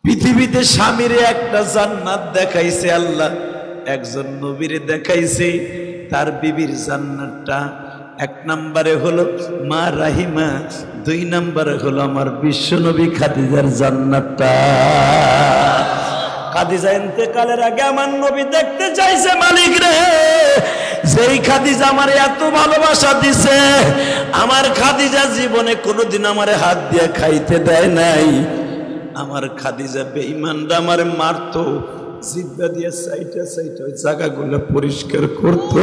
পৃথিবীতে স্বামীরে একটা জান্নাত দেখাইছে আল্লাহ, একজন নবীরে দেখাইছে তার বিবির জান্নাতটা। এক নম্বরে হলো মা রাহিমা, দুই নম্বরে হলো আমার বিশ্ব নবী খাদিজার জান্নাতটা। খাদিজা ইন্তেকালের আগে আমার নবী দেখতে চাইছে, মালিক রে যেই খাদিজা আমার এত ভালোবাসা দিছে, আমার খাদিজা জীবনে কোনোদিন আমার হাত দিয়ে খাইতে দেয় নাই। আমার খাদিজা বেঈমানরা আমার মারতো, জিব্বা দিয়ে সাইটা সাইটা ওই জায়গাগুলো পরিষ্কার করতো।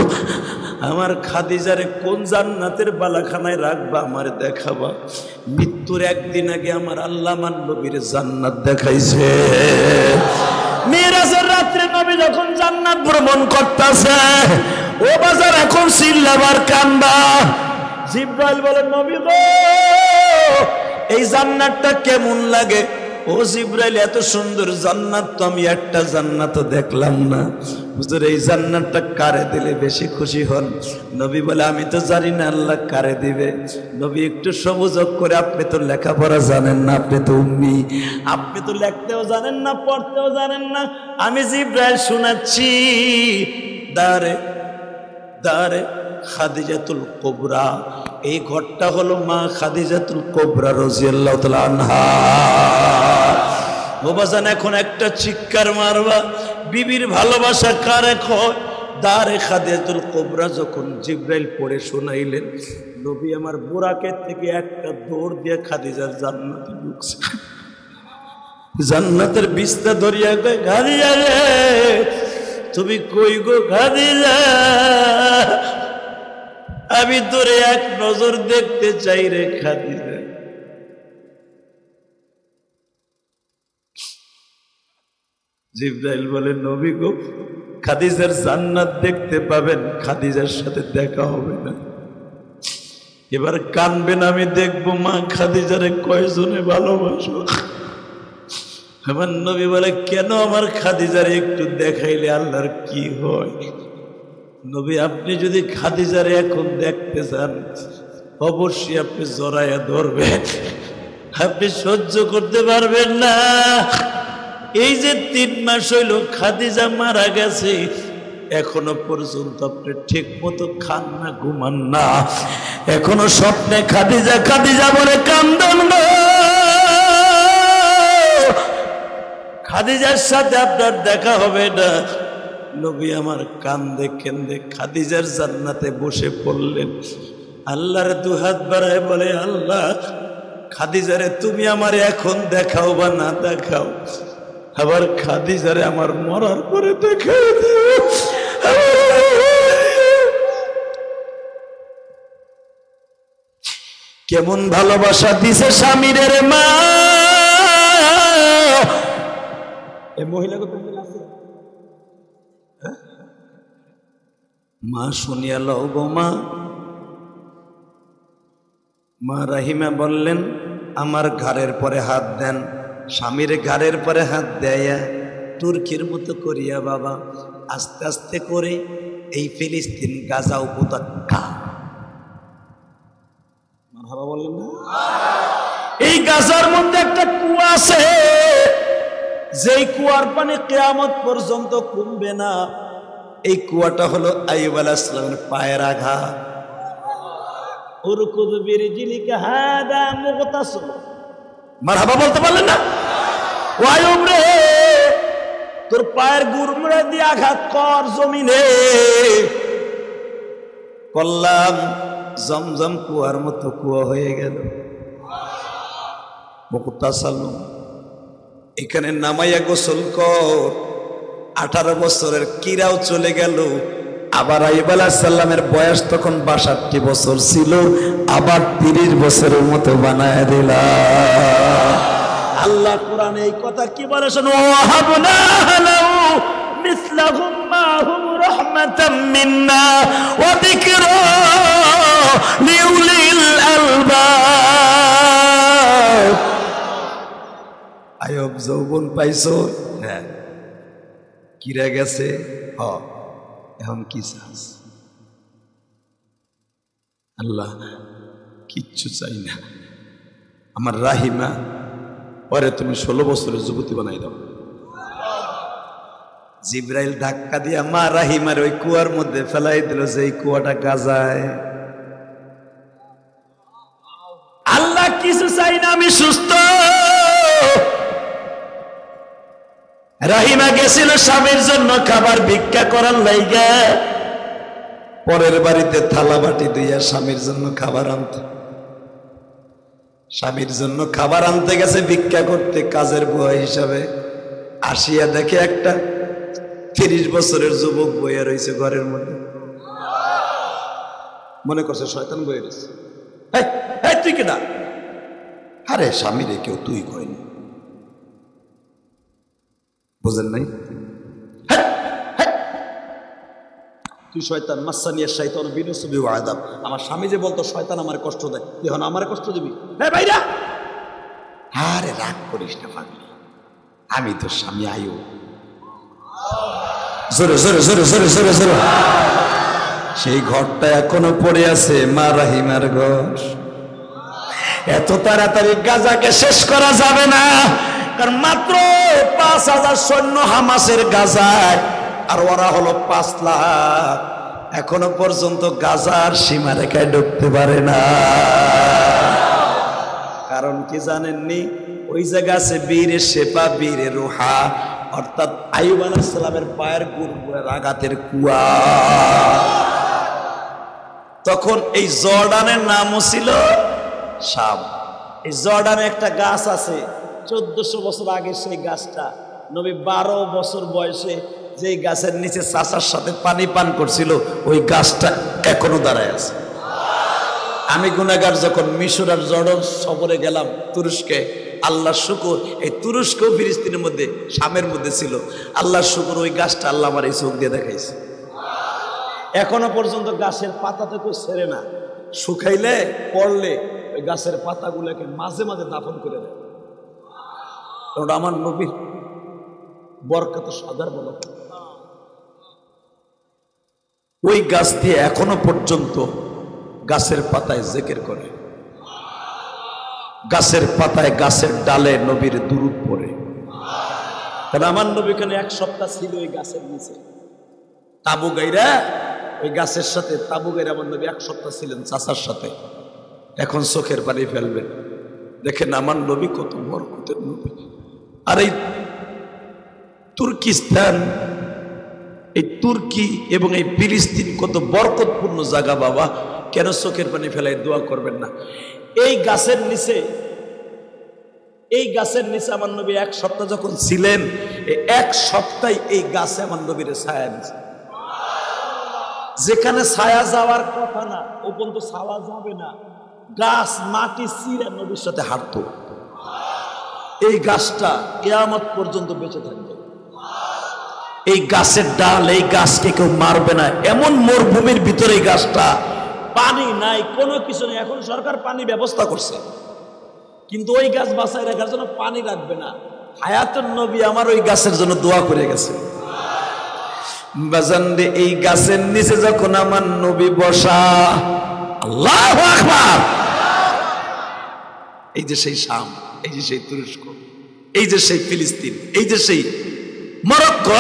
আমার খাদিজারে কোন জান্নাতের বালাখানায় রাখবা আমার দেখাবা। মৃত্যুর একদিন আগে আমার আল্লাহ আমার নবীর জান্নাত দেখাইছে। মিরাজের রাত্রে নবী যখন জান্নাত ভ্রমণ করতেছে, ও বাজার এখন চিল্লাবার কান্দা। জিব্রাইল বলে, নবী গো এই জান্নাতটা কেমন লাগে? ও জিব্রাইল, এত সুন্দর জান্নাত তো আমি একটা জান্নাতও দেখলাম না। হুজুর এই জান্নাতটা কারে দিলে বেশি খুশি হন? নবী বলে, আমি তো জানি না আল্লাহ কারে দিবে। নবী একটু সবুজক করে, আপনি তো লেখাপড়া জানেন না, আপনি তো উম্মি, আপনি তো লিখতেও জানেন না, পড়তেও জানেন না। আমি জিব্রাইল শোনাচ্ছি, দারে দারে খাদিজাতুল কুবরা, এই ঘরটা হলো মা খাদিজাতুল কুবরা রাদিয়াল্লাহু তাআলা আনহা। ও বাজান, এখন একটা চিৎকার মারবা, বিবির ভালোবাসা কারে কয়? দারে খাদিজাতুল কুবরা যখন জিব্রাইল পড়ে শোনাইলেন, নবী আমার বুরাকের থেকে একটা দৌড় দিয়ে খাদিজার জান্নাতে ঢুকছে। জান্নাতের বিছনা ধরিয়া কয়, খাদিজা রে তুমি কই গো খাদিজা, আমি তোরে এক নজর দেখতে চাই রে খাদিজা। জিব্রাইল বলে, নবী গো খাদিজার জান্নাত দেখতে পাবেন, খাদিজার সাথে দেখা হবে না। এবার কানবেন, আমি দেখবো মা খাদিজারে কয়জনে ভালোবাসো। আমার নবী বলে, কেন আমার খাদিজারে একটু দেখাইলে আল্লাহর কি হয়? নবী, আপনি যদি খাদিজারে এখন দেখতে চান, অবশ্যই আপনি জড়াইয়া ধরবেন, আপনি সহ্য করতে পারবেন না। এই যে 3 মাস হইল খাদিজা মারা গেছে, এখনো পর্যন্ত আপনি ঠিক মতো খান না, ঘুমান না, এখনো স্বপ্নে খাদিজা খাদিজা বলে কান্দন গো। খাদিজার সাথে আপনার দেখা হবে না। নবী আমার কান্দে কেন্দে খাদিজার জান্নাতে বসে পড়লেন। আল্লাহর দুহাত বাড়ায় বলে, আল্লাহ খাদিজারে তুমি আমার এখন দেখাও বা না দেখাও, আবার খাদিজারে আমার মরার পরে দেখাও। কেমন ভালোবাসা দিছে স্বামীর মা। এই মহিলাকে মা শুনিয়া লও গো মা। মা রাহিমা বললেন, আমার ঘাড়ের পরে হাত দেন। স্বামীর ঘাড়ের পরে হাত দেয়া তুর্কির মতো করিয়া বাবা আস্তে আস্তে করে এই ফিলিস্তিন গাজা উপত্যকা, মারহাবা বললেন না, এই গাজার মধ্যে একটা কুয়া আছে, যেই কুয়ার পানি কিয়ামত পর্যন্ত কমবে না। এই কুয়াটা হলো আইয়ুব আলাইহিস সালামের পায়ের আঘাত। উরকুদ বিরজিলিকা হাদা মুগতাসিল, মারহাবা বলতে পারলেন না? ও আইয়ুব রে, তোর পায়ের গুড়মুড়ে দিয়ে আঘাত কর জমিনে। করলাম, জমজম কুয়ার মতো কুয়া হয়ে গেল। মুগতাসিল, এখানে নামাইয়া গোসল কর। 18 বছরের কিরাও চলে গেল। আবার আইয়ুব আলাইহিস সালামের বয়স তখন 62 বছর ছিল, আবার 30 বছরের মতো বানায় দিলা। আল্লাহ কোরআনে এই কথা কি বলে শোনো, ওয়াহাবনা লাহু মিসলাহুম মাহুম রাহমাতাম মিন্না ওয়া যিকরা লিউলিল আলবাব। আইয়ুব যৌবন পাইছো, হ্যাঁ, কিরা গেছে, এখন কি চাস? আল্লাহ কিচ্ছু চাই না। আমার রাহিমা ওরে তুমি 16 বছরের যুবতী বানাই দাও। জিব্রাইল ধাক্কা দিয়া মা রাহিমার ওই কুয়ার মধ্যে ফেলাই দিল, যে এই কুয়াটা গাজায়। আল্লাহ কিছু চাই না, আমি সুস্থ। রাহিমা গেছিল স্বামীর জন্য খাবার ভিক্ষা করার লাইগা, পরের বাড়িতে থালা বাটি দুইয়া স্বামীর জন্য খাবার আনতে, স্বামীর জন্য খাবার আনতে গেছে ভিক্ষা করতে কাজের বুয়া হিসাবে। আসিয়া দেখে একটা 30 বছরের যুবক বইয়া রয়েছে ঘরের মধ্যে। মনে করছে শয়তান বইয়া রয়েছে। তুই কেনা? আরে স্বামীরে কেউ তুই কয়নি, বুঝেন নাই? তুই শয়তান, মাসানিয়া শয়তান বিনুসুবি ওয়া আযাব। আমার স্বামী যে বলতো শয়তান আমার কষ্ট দেয়, এখন আমার কষ্ট দিবি? হ্যাঁ ভাইরা, আরে রাগ করিস না পাগলি, আমি তো স্বামী আয়ু। জোরে জোরে জোরে জোরে জোরে জোরে। সেই ঘরটা এখনো পড়ে আছে, মা রাহিমার ঘর। এত তাড়াতাড়ি গাজাকে শেষ করা যাবে না, কারণ মাত্র 5000 সৈন্য হামাসের গাজায়, আর ওরা হলো 5 লাখ। এখনো পর্যন্ত গাজার সীমারেখায় ঢুকতে পারে না। কারণ কি জানেননি? ওই জায়গা আছে বীরে শেপা বীরে রোহা, অর্থাৎ আইয়ুব আলাইহিস সালামের পায়ের আঘাতের কুয়া। তখন এই জর্ডানের নামও ছিল শাম। এই জর্ডানে একটা গাছ আছে, 1400 বছর আগে সেই গাছটা, নবী 12 বছর বয়সে যেই গাছের নিচে চাচার সাথে পানি পান করছিল, ওই গাছটা এখনো দাঁড়ায় আছে। আমি গুনাহগার যখন মিশর আর জর্ডান সফরে গেলাম তুরস্কে, আল্লাহর শুকর, এই তুরস্ক ফিলিস্তিনের মধ্যে শামের মধ্যে ছিল। আল্লাহর শুকর, ওই গাছটা আল্লাহ আমার এই চোখ দিয়ে দেখাইছে। এখনো পর্যন্ত গাছের পাতা তো কেউ ছেড়ে না, শুকাইলে পড়লে ওই গাছের পাতাগুলোকে মাঝে মাঝে দাফন করে দেয়। ওটা আমার নবীর বরকত সদার বলো। ওই গাছ দিয়ে এখনো পর্যন্ত গাছের পাতায় জিকির করে, গাছের পাতায় গাছের ডালে নবীর দুরূদ পড়ে। কারণ আমার নবী এখানে 1 সপ্তাহ ছিল ওই গাছের নিচে, তাবু গাইরা ওই গাছের সাথে তাবু গাইরা আমার নবী 1 সপ্তাহ ছিলেন চাচার সাথে। এখন চোখের পানি ফেলবেন, দেখেন আমার নবী কত বরকতের নবী। আর এই তুর্কিস্তান, এই তুর্কি এবং এই ফিলিস্তিন কত বরকতপূর্ণ জায়গা বাবা, কেন চোখের পানি ফেলাই দোয়া করবেন না? এই গাছের নিচে, এই গাছের নিচে আমার নবী 1 সপ্তাহ যখন ছিলেন, 1 সপ্তাহ এই গাছে আমার নবীর ছায়া দিয়েছে। যেখানে ছায়া যাওয়ার কথা না, ও পর্যন্ত ছায়া যাবে না, গাছ মাটি চিরে নবীর সাথে হাঁটতো। এই গাছটা কিয়ামত পর্যন্ত বেঁচে থাকবে। এই গাছের ডাল, এই গাছকে কেউ মারবে না। এমন মরুভূমির ভিতরে এই গাছটা, পানি নাই, কোনো কিছু নেই। এখন সরকার পানি ব্যবস্থা করছে, কিন্তু ওই গাছ বাঁচায় রাখার জন্য পানি রাখবে না। হায়াতুন নবী আমার ওই গাছের জন্য দোয়া করে গেছে। বাজান রে, এই গাছের নিচে যখন আমার নবী বসা, আল্লাহু আকবার, এই যে সেই শাম, এই যে সেই তুরস্ক, এই যে সেই ফিলিস্তিন, এই যে সেই মরক্কো,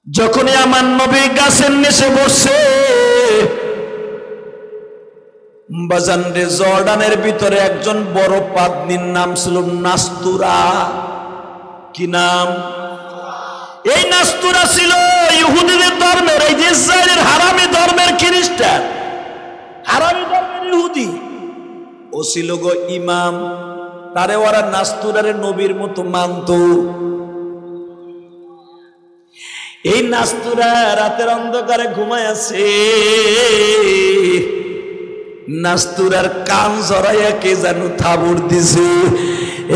যখনই আমার নবী গাছের নিচে বসে, বাজান রে, জর্ডানের ভিতরে একজন বড় পাদ্মীর নাম ছিল নাস্তুরা। কি নাম? এই নাস্তুরা ছিল ইহুদিদের ধর্মের, এই যে ইসরায়েলের হারামি ধর্মের খ্রিস্টান, হারামি ধর্মের ইহুদি। ও ছিল গো ইমাম। তারে ওরা নাস্তুরারে নবীর মতো মানত। এই নাস্তুরা রাতের অন্ধকারে ঘুমায় আছে। নাস্তুরার কান জড়াইয়া কে যেন থাবুর দিছে,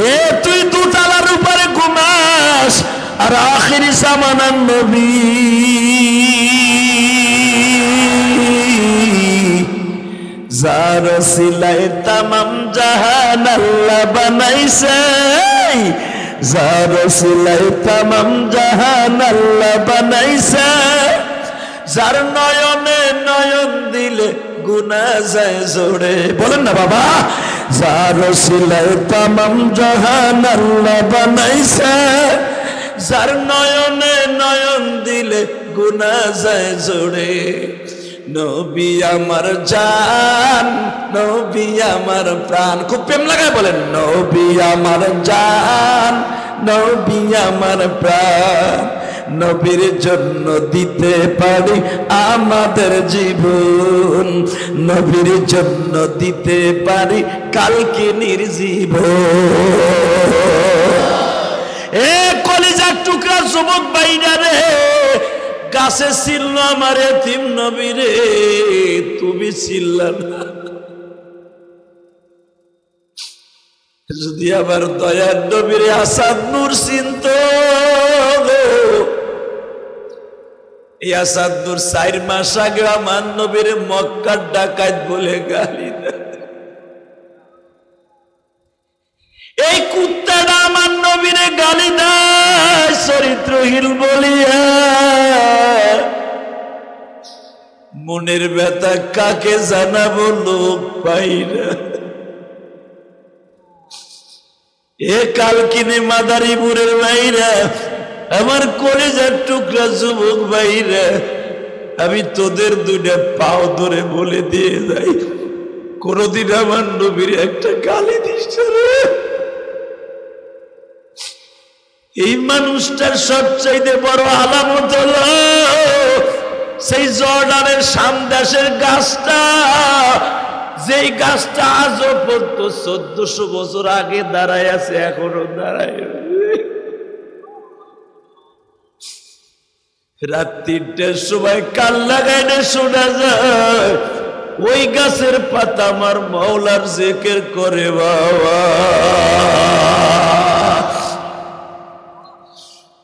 এ তুই দুটালার উপরে ঘুমাস, আর আখিরি জামানার নবী যার সিলাই তামাম জাহান আল্লাহ বানাইছে, যার সিলাই তামাম জাহান আল্লাহ বানাইছে, যার নয়নে নয়ন দিলে গুনাহ যায় জোরে। বলেন না বাবা, যার ওসিলায় তামাম জাহান আল্লাহ বানাইছে, যার নয়নে নয়ন দিলে গুনাহ যায় জোরে। নবী আমার জান, নবী আমার প্রাণ। খুব প্রেম লাগায় বলেন, নবী আমার জান, নবী আমার প্রাণ। নবীর জন্য দিতে পারি আমাদের জীবন, নবীর জন্য দিতে পারি কালকে নির্জীবন। এ কলিজার টুকরা যুবক ভাইরা রে, গাছে ছিল আমার এতিম নবী রে, তুমি ছিলা না। যদি আবার দয়ার নবীর আসাদ নূর চিন্ত, এই আসাদ নূর 4 মাস আগে আমার নবীর মক্কার ডাকাত বলে গালি দেয়। এই কুত্তাটা আমার নবীরে গালি দেয় চরিত্রহীন বলিয়া। মনের ব্যথা কাকে জানাবো, লোক পাইরা। এ কালকিনি মাদারীপুরের ভাইরা, আমার কলেজার টুকরা যুবক ভাইরা, আমি তোদের 2টা পাও ধরে বলে দিয়ে যাই, কোনদিন আমার নবীর একটা গালি দিস না। এই মানুষটার সবচাইতে বড় আলামত হলো সেই জর্ডানের সামদাসের গাছটা, যেই গাছটা আজও পর্যন্ত 1400 বছর আগে দাঁড়ায় আছে, এখনো দাঁড়ায়। রাত 3টার সময় কাল লাগাইলে শোনা যায় ওই গাছের পাতা আমার মাওলার জিকির করে। বাবা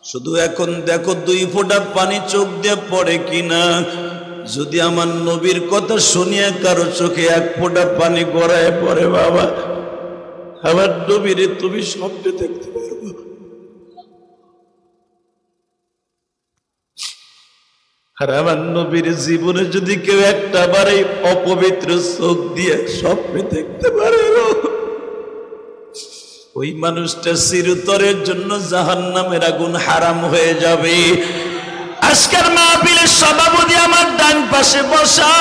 শুধু এখন দেখো 2 ফোঁটা পানি চোখ দিয়ে পড়ে কিনা। যদি আমার নবীর কথা শুনিয়া কারো চোখে 1 ফোঁটা পানি গড়ায় পড়ে, বাবা আমার নবীরে তুমি স্বপ্নে দেখতে পারবো। আর আমার নবীর জীবনে যদি কেউ একটা বার এই অপবিত্র চোখ দিয়ে স্বপ্নে দেখতে পারে, ওই মানুষটা চিরতরের জন্য জাহান্নামের আগুন হারাম হয়ে যাবে। আজকের মাহফিলের সভাপতি আমার ডান পাশে বসা,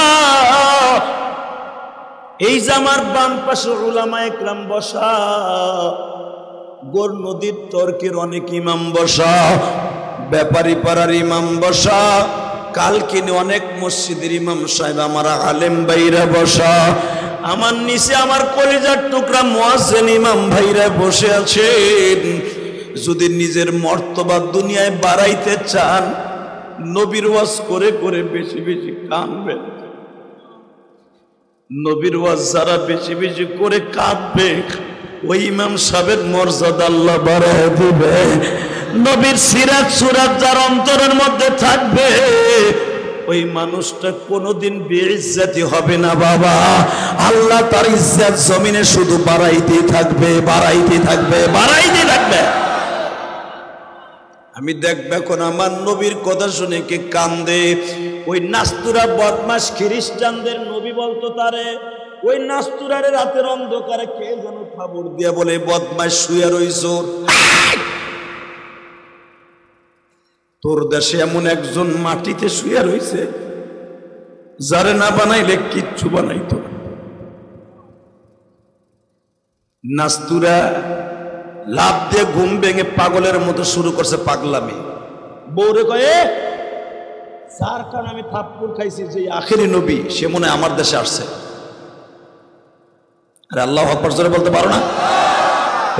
এই যে আমার বাম পাশে উলামায়ে কেরাম বসা, গোর নদীর তর্কের অনেক ইমাম বসা, ব্যাপারী পাড়ার ইমাম বসা, কালকিনি অনেক মসজিদের ইমাম সাহেব, আমার আলেম ভাইরা বসা, আমার নিচে আমার কলিজার টুকরা মুয়াজ্জিন ইমাম ভাইরা বসে আছেন। যদি নিজের মর্তবা দুনিয়ায় বাড়াইতে চান, নবীর ওয়াজ করে করে বেশি বেশি কাঁদবেন। নবীর ওয়াজ যারা বেশি বেশি করে কাঁদবে, ওই ইমাম সাহেবের মর্যাদা আল্লাহ বাড়ায় দিবে। নবীর সিরাত সুরাত যার অন্তরের মধ্যে থাকবে, ওই মানুষটা কোনোদিন বেইজ্জতি হবে না। বাবা আল্লাহ তার ইজ্জত জমিনে শুধু বাড়াইতে থাকবে, বাড়াইতে থাকবে, বাড়াইতে থাকবে। আমি দেখবে এখন আমার নবীর কথা শুনে কে কান্দে। ওই নাস্তুরা বদমাস খ্রিস্টানদের নবী বলতো তারে, ওই নাস্তুরারে রাতের অন্ধকারে কে যেন খবর দিয়া বলে, বদমাস শুয়ে রইছো, তোর দেশে এমন একজন মাটিতে শুয়ে রইছে যারে না বানাইলে কিচ্ছু বানাইতো না। নাস্তুরা লাভ দিয়ে ঘুম ভেঙে পাগলের মতো শুরু করছে পাগলামি। বউরে কয়ে, যার কারণে আমি থাপ্পড় খাইছি, যে আখেরি নবী সে মনে আমার দেশে আসছে। আরে আল্লাহু আকবার জোরে বলতে পারো না?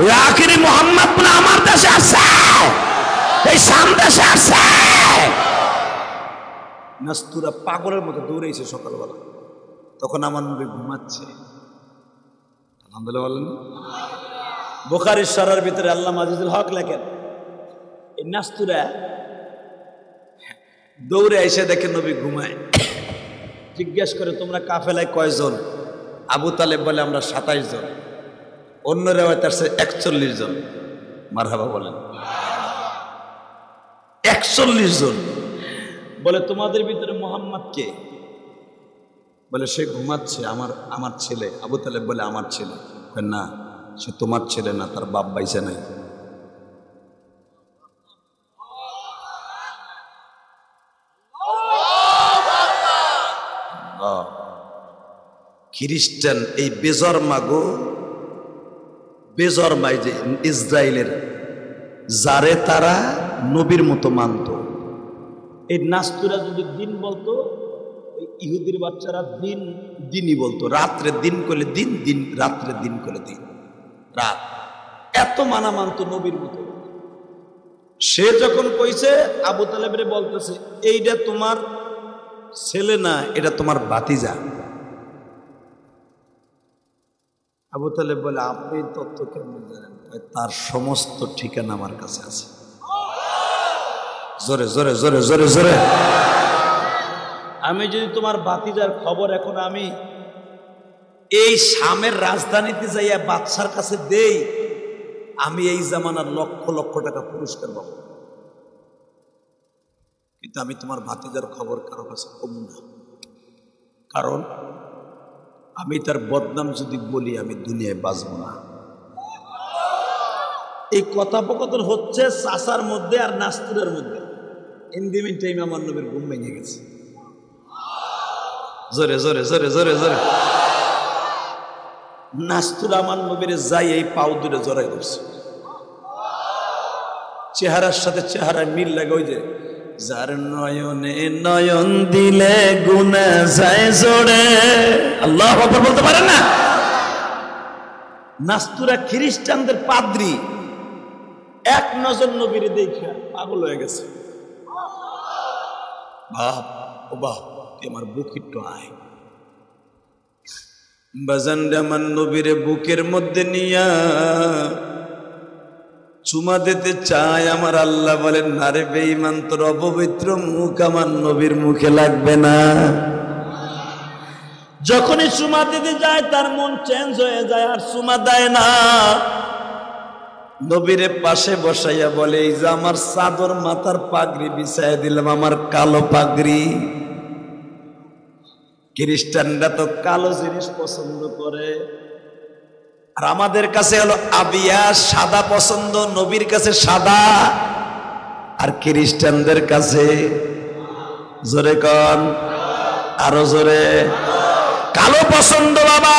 ওই আখেরি মুহাম্মদ মনে আমার দেশে আসছে, এই শাম দেশে আসছে। নাস্তুরা পাগলের মতো দৌড়েছে সকালবেলা, তখন আমার নবী ঘুমাচ্ছে। আলহামদুলিল্লাহ বলেন। বুখারীর শরহের ভিতরে আল্লামা আজিজুল হক লেখেন, এই নাস্তুরা দৌড়ে এসে দেখে নবী ঘুমায়। জিজ্ঞেস করে, তোমরা কাফেলায় কয়জন? আবু তালেব বলে, আমরা 27 জন। অন্য রেওয়ায়েত আছে 41 জন। মারহাবা বলেন। 41 জন। বলে, তোমাদের ভিতরে মুহাম্মদ কে? বলে সে ঘুমাচ্ছে, আমার ছেলে। আবু তালেব বলে আমার ছেলে। না, সে তোমার ছেলে না, তার বাপ বাইসে নাই। খ্রিস্টান এই বেজরমাই যে ইসরায়েলের, যারে তারা নবীর মতো মানত, এই নাস্তুরা যদি দিন বলতো, ওই ইহুদির বাচ্চারা দিনই বলতো। রাত্রে দিন করলে দিন, দিন রাত্রে দিন করলে দিন, রাত। এত মানা মানত নবীর মতো। সে যখন কইছে, আবু তালেবরে বলতেছে এইটা তোমার ছেলে না, এটা তোমার ভাতিজা। আবু তালেব বলে আপনি তথ্য কেমন জানেন? তার সমস্ত ঠিকানা আমার কাছে আছে। জোরে জোরে জোরে জোরে জোরে। আমি যদি তোমার ভাতিজার খবর এখন আমি এই শামের রাজধানীতে যাইয়া বাদশার কাছে দেই, আমি এই জামানার লক্ষ লক্ষ টাকা পুরস্কার পাবো। কিন্তু আমি তোমার ভাতিজার খবর কারো কাছে কম না, কারণ আমি তার বদনাম যদি বলি আমি দুনিয়ায় বাঁচব না। এই কথোপকথন হচ্ছে চাচার মধ্যে আর নাস্তুরের মধ্যে। ইন দি মিন টাইম আমার নবীর ঘুম ভেঙে গেছে। জোরে জোরে জোরে জোরে জোরে। নাস্তুর আমার নবীর যাই এই পাও দূরে জড়াই ধরছে। চেহারার সাথে চেহারায় মিল লাগে। ওই যে যার নয়নে নয়ন দিলে গুনাহ যায় জোরে, আল্লাহু আকবার বলতে পারেন না? নাস্তুরা খ্রিস্টানদের পাদ্রী, এক নজর নবীর দেখে পাগল হয়ে গেছে। বাপ ও বাপ, আমার বুক একটু আয়। বাজানরে আমার নবীর বুকের মধ্যে নিয়া চুমা দিতে চায়। আমার আল্লাহ বলেন, নারে বেঈমান, তোর অপবিত্র মুখ আমার নবীর মুখে লাগবে না। যখনই চুমা দিতে যায় তার মন চেঞ্জ হয়ে যায়, আর চুমা দেয় না। নবীরে পাশে বসাইয়া বলে, এই যে আমার চাদর মাথার পাগড়ি বিছাইয়া দিলাম, আমার কালো পাগড়ি। খ্রিস্টানরা তো কালো জিনিস পছন্দ করে, আর আমাদের কাছে হলো আবিয়া, সাদা পছন্দ। নবীর কাছে সাদা, আর খ্রিস্টানদের কাছে জোরে কন, আরো জোরে, কালো পছন্দ। বাবা,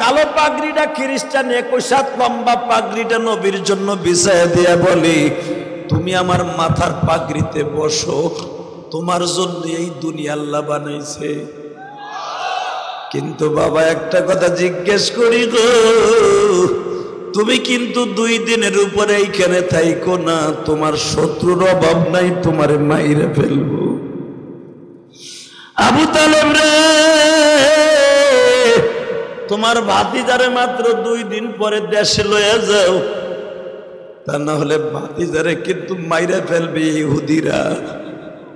কালো পাগড়িটা খ্রিস্টান 21 হাত লম্বা পাগড়িটা নবীর জন্য বিছাইয়া দিয়া বলি, তুমি আমার মাথার পাগড়িতে বসো, তোমার জন্য এই দুনিয়া আল্লাহ বানাইছে। কিন্তু বাবা একটা কথা জিজ্ঞেস করি গো, তুমি কিন্তু 2 দিনের উপরে এইখানে থাইকো না, তোমার শত্রুর অভাব নাই, তোমার মাইরে ফেলবো। আবু তালেব রে, তোমার ভাতিজারে মাত্র 2 দিন পরে দেশে লয়ে যাও, তা না হলে ভাতিজারে কিন্তু মাইরে ফেলবে ইহুদিরা।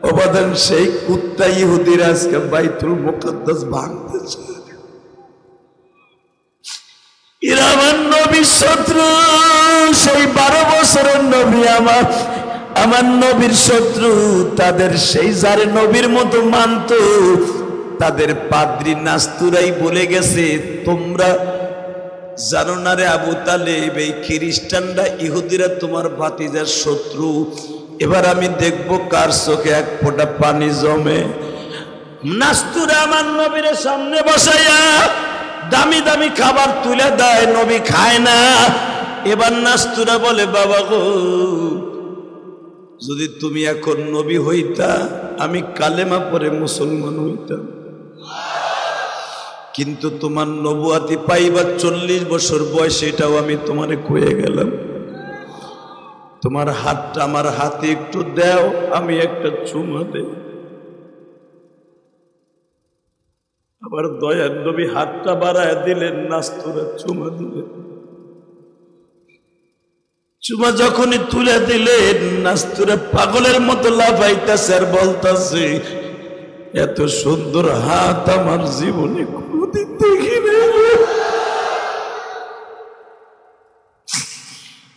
অবাদান সেই কুত্তা ইহুদিরা আজকে বাইতুল মুকাদ্দাস ভাঙতেছে। এরা আমার নবীর শত্রু, সেই 12 বছরের নবী আমার নবীর শত্রু। তাদের সেই যারে নবীর মতো মানত, তাদের পাদ্রী নাস্তুরাই বলে গেছে, তোমরা জানো না রে আবু তালেব, এই খ্রিস্টানরা ইহুদিরা তোমার ভাতিজার শত্রু। এবার আমি দেখবো কার চোখে এক ফোঁটা পানি জমে। নাস্তুরা আমার নবীর সামনে বসাইয়া দামি দামি খাবার তুলে দেয়, নবী খায় না। এবার নাস্তুরা বলে, বাবা গো, যদি তুমি এখন নবী হইতা, আমি কালেমা পড়ে মুসলমান হইতাম। কিন্তু তোমার নবুয়াতি পাইবার 40 বছর বয়স, এটাও আমি তোমারে কয়ে গেলাম। তোমার হাতটা আমার হাতে একটু দাও, আমি একটা চুমা দেই। আবার দয়ার নবী হাতটা বাড়ায় দিলেন, নাস্তুরা চুমা দিলেন। চুমা যখনই তুলে দিলেন, নাস্তুরা পাগলের মতো লাফাইতেছে আর বলতেছে, এত সুন্দর হাত আমার জীবনে কোনদিন দেখি না।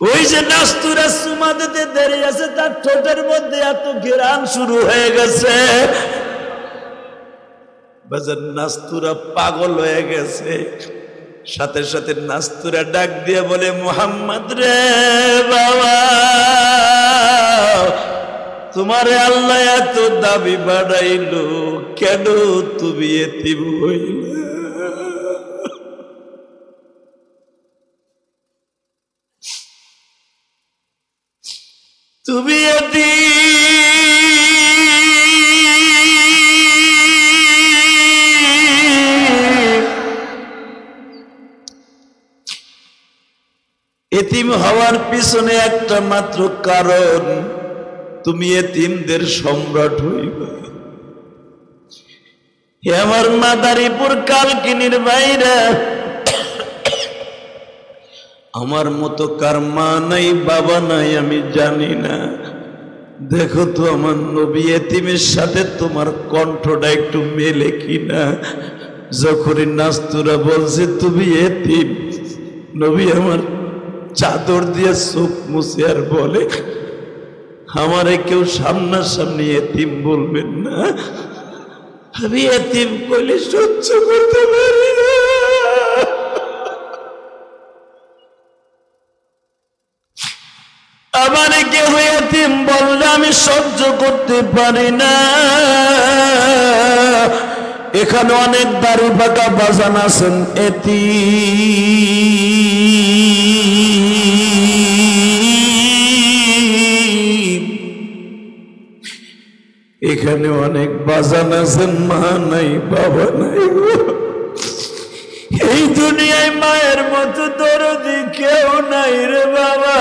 ওই যে নাস্তুরা চুমা দিতে দেরি আছে, তার ঠোঁটের মধ্যে এত ঘেরান শুরু হয়ে গেছে। বাজার নাস্তুরা পাগল হয়ে গেছে। সাথে সাথে নাস্তুরা ডাক দিয়ে বলে, মুহাম্মদ রে বাবা, তোমারে আল্লাহ এত দাবি বাড়াইলো, কেন তুমি এতিম হইলে? তুমি এতিম হওয়ার পিছনে একটা মাত্র কারণ, তুমি এতিমদের সম্রাট হইবা। হে আমার মাদারীপুর কালকিনির বাইরা, আমার মতো কার মা নাই বাবা নাই আমি জানি না, দেখো তো আমার নবী এতিমের সাথে তোমার কণ্ঠটা একটু মেলে কিনা। যখনই নাস্তুরা বলছে তুমি এতিম, নবী আমার চাদর দিয়ে চোখ মুছে আর বলে, আমারে কেউ সামনাসামনি এতিম বলবেন না, আমি এতিম কইলে সহ্য করতে পারি না। আমারে কেউ এতিম বললে আমি সহ্য করতে পারি না। এখানে অনেক দাড়ি পাকা বাজান আছেন এতিম, এখানে অনেক বাজান আছেন মা নাই বাবা নাই। এই দুনিয়ায় মায়ের মতো দরদি কেউ নাই রে বাবা।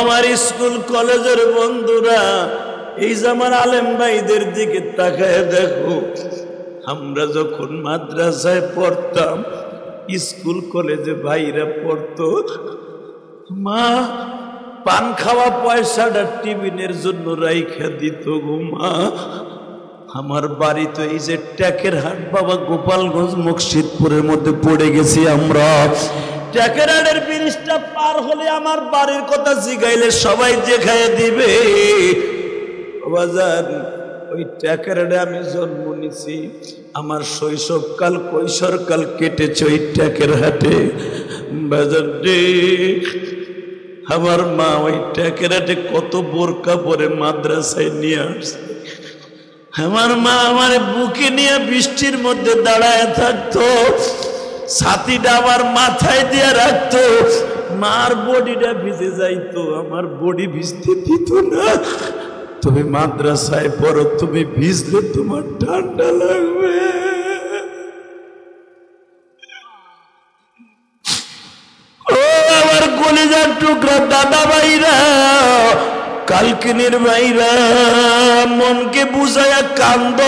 আমার স্কুল কলেজের বন্ধুরা, এই যে আমার আলেম ভাইদের দিকে তাকায় দেখো, আমরা যখন মাদ্রাসায় পড়তাম, স্কুল কলেজে ভাইরা পড়তো, মা পান খাওয়া পয়সাটা টিফিনের জন্য রাইখা দিত গো মা। আমার বাড়ি তো এই যে ট্যাকের হাট বাবা, গোপালগঞ্জ মুর্শিদপুরের মধ্যে পড়ে গেছি আমরা। ট্যাকের হাটের ব্রিজটা পার হলে আমার বাড়ির কথা জিগাইলে সবাই যে খাইয়ে দিবে। বাজার ওই ট্যাকের হাটে আমি জন্ম নিছি, আমার শৈশবকাল কৈশোরকাল কেটেছে ওই ট্যাকের হাটে। বাজার রে, আমার মা ওই ট্যাকের হাটে কত বোরকা পরে মাদ্রাসায় নিয়ে আসছে। আমার মা আমার বুকে নিয়ে বৃষ্টির মধ্যে দাঁড়ায় থাকতো, ছাতিটা আমার মাথায় দিয়ে রাখতো, মার বডিটা ভিজে যাইতো, আমার বডি ভিজতে দিত না। তুমি মাদ্রাসায় পড়ো, তুমি ভিজলে তোমার ঠান্ডা লাগবে। ও আমার কলিজার টুকরা দাদা ভাইরা, কালকিনির ভাইরা, মনকে বুঝায়া কান্দ।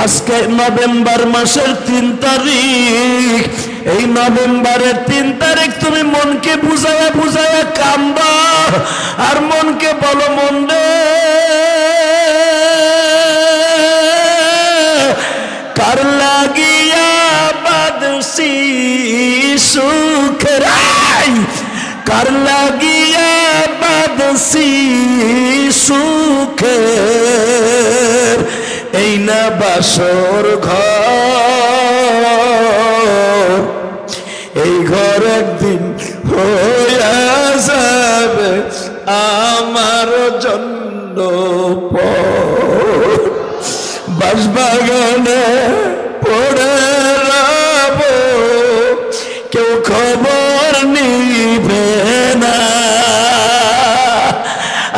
আজকে নভেম্বর মাসের 3 তারিখ, এই নভেম্বরের 3 তারিখ তুমি মনকে বুঝায়া বুঝায়া কান্দা, আর মনকে বলো, মন রে কার লাগিয়া বাদশি সুখের, কার লাগিয়া বাদশি সুখের, এই না বাসর ঘর, এই ঘর একদিন হইয়া যাবে আমার জন্য বাসবাগানে পড়ে রব, কেউ খবর নিবে না।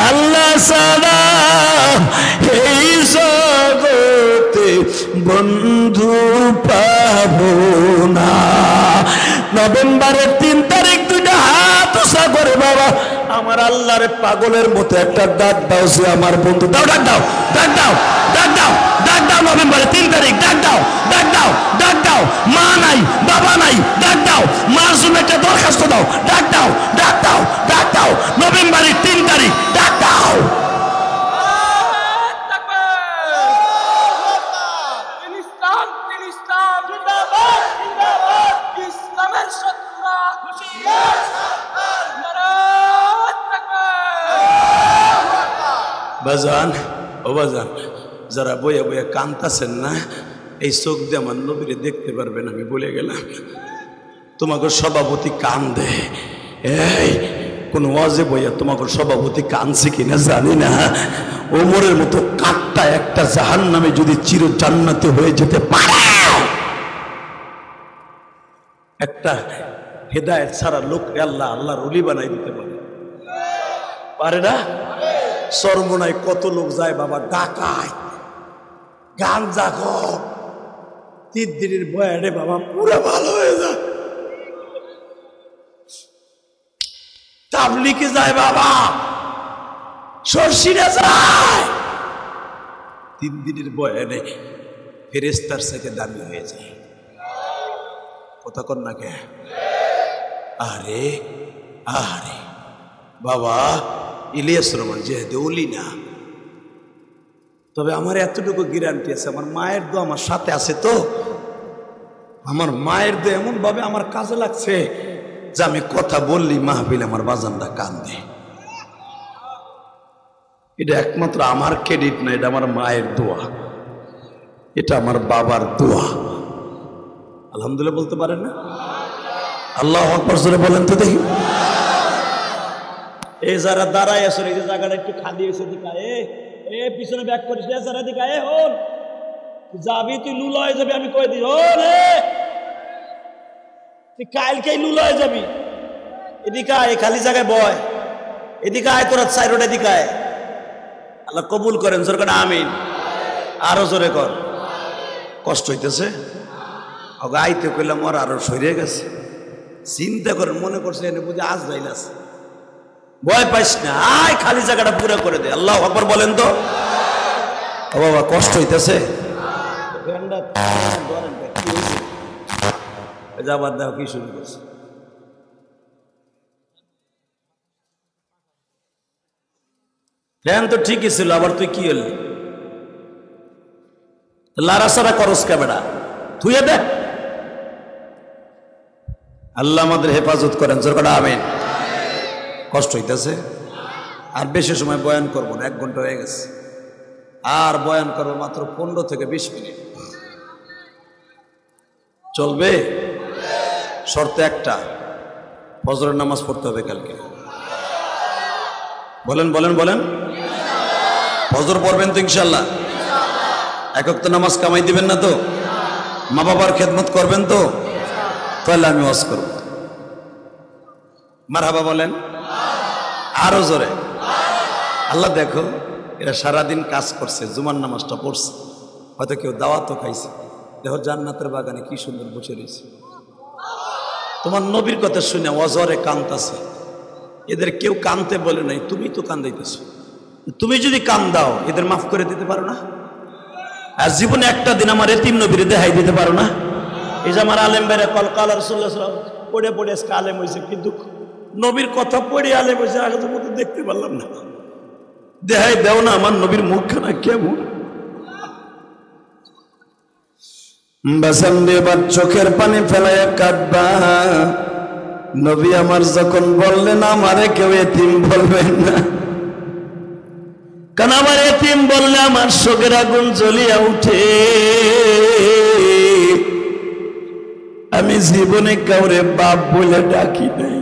আল্লাহ ছাড়া এই জগতে বন্ধু পাবো না। নভেম্বরের 3 তারিখ দুইটা হাত উঁচা করে বাবা, আমার আল্লাহরে পাগলের মতো একটা ডাক দাও, সে আমার বন্ধু। দাও, ডাক দাও, ডাক দাও, ডাক দাও, ডাক দাও। নভেম্বরের 3 তারিখ ডাক দাও, ডাক দাও, ডাক দাও। মা নাই বাবা নাই, ডাক দাও। মার জন্য একটা দরখাস্ত দাও, ডাক দাও, ডাক দাও, ডাক দাও। নভেম্বরের 3 তারিখ ডাক দাও। বাজান, ও বাজান, যারা বইয়া বইয়া কান্তাছেন না, এই চোখ দিয়ে আমার নবীরে দেখতে পারবেন। আমি বলে গেলাম তোমাকে সভাপতি কান্দে, এই কোন ওয়াজে বইয়া তোমাকে সভাপতি কানছে কিনা জানি না, ওমরের মতো কাঠটা একটা জাহান্নামে যদি চির জান্নাতে হয়ে যেতে পারে, একটা হেদায়েত ছাড়া লোক আল্লাহ আল্লাহর ওলি বানাই দিতে পারে, পারে না? সরমনায় কত লোক যায় বাবা ডাকায়, গাঞ্জাখোর, 3 দিনের বয়ানে বাবা পুরো ভালো হয়ে যায়। তাবলিগে যায় বাবা, সরসিনা যায়, 3 দিনের বয়ানে ফেরেশতার থেকে দামি হয়ে যায়। কথা কর না কে? আরে আরে বাবা, ইলিয়াস রহমান যেহেতু ওলি না, তবে আমার এতটুকু গ্যারান্টি আছে, আমার মায়ের দোয়া আমার সাথে আছে। তো আমার মায়ের দোয়া এমন ভাবে আমার কাজে লাগছে যে আমি কথা বললি মাহফিল আমার বাজানটা কান্দে। এটা একমাত্র আমার ক্রেডিট না, এটা আমার মায়ের দোয়া, এটা আমার বাবার দোয়া। আলহামদুলিল্লাহ বলতে পারেন না? আল্লাহু আকবার জোরে বলেন তো দেখি। এই যারা দাঁড়ায় আসলে এই জায়গাটা একটু খালি হয়েছে, দিকা এ পিছনে ব্যাক করিস না, যারা দিকা হন যাবি, তুই লুলা হয়ে যাবি, আমি কয়ে দিই হন তুই কালকেই লুলা হয়ে যাবি। এদিকে আয়, খালি জায়গায় বয়, এদিকে আয়, তোরা সাইরোড এদিকে আয়। আল্লাহ কবুল করেন, জোর করে আমিন। আরো জোরে কর। কষ্ট হইতেছে? আইতে কইলাম ওর আরো সরিয়ে গেছে। চিন্তা করেন, মনে করছে এনে বুঝে আজ যাইল আছে। ভয় পাইস না, আয় খালি জায়গাটা পুরো করে দে। আল্লাহু আকবার বলেন তো। ও বাবা কষ্ট হইতেছে? যাবার দাও কি শুরু করছে? ফ্যান তো ঠিকই ছিল, আবার তুই কি হলি? লারাসারা করস কে বেড়া? থুয়ে দে। আল্লাহ আমাদের হেফাজত করেন, জোর করে আমিন। কষ্ট হইতেছে? আর বেশি সময় বয়ান করবো না, 1 ঘন্টা হয়ে গেছে। আর বয়ান করবো মাত্র 15 থেকে 20 মিনিট। চলবে? শর্ত একটা, ফজরের নামাজ পড়তে হবে কালকে। বলেন বলেন বলেন। ফজর পড়বেন তো ইনশাল্লাহ? 1 ওয়াক্ত নামাজ কামাই দিবেন না তো? মা বাবার খেদমত করবেন তো? তাহলে আমি ওয়াজ করব। মারহাবা বলেন। আরো জোরে। আল্লাহ দেখো, এরা সারাদিন কাজ করছে, জুমার নামাজটা পড়ছে, হয়তো কেউ দাওয়াতও খাইছে। দেখো জান্নাতের বাগানে কি সুন্দর বসে রয়েছে। তোমার নবীর কথা শুনে অজরে কান্দাছে। এদের কেউ কানতে বলে নাই, তুমি তো কান্দাইতেছ। তুমি যদি কান্দাও এদের মাফ করে দিতে পারো না? আর জীবনে একটা দিন আমার এতিম নবীর দেখাই দিতে পারো না? এই যে আমার আলেম ভাইরা কলকাল রাসূলুল্লাহ সাল্লাল্লাহু আলাইহি ওয়াসাল্লাম পড়ে পড়ে আজকে আলেম হয়েছে, কিন্তু নবীর কথা পড়ে আলেম হয়েছে, আগের মতো দেখতে পারলাম না। দেখাই দেও না আমার নবীর মুখখানা কেমন। বাসান এবার চোখের পানি ফেলাইয়া কাঁদবা। নবী আমার যখন বললেন আমারে কেউ এতিম বলবেন না, কারণ আমার এতিম বললে আমার চোখের আগুন জ্বলিয়া উঠে। আমি জীবনে কাউরে বাপ বলে ডাকি নাই,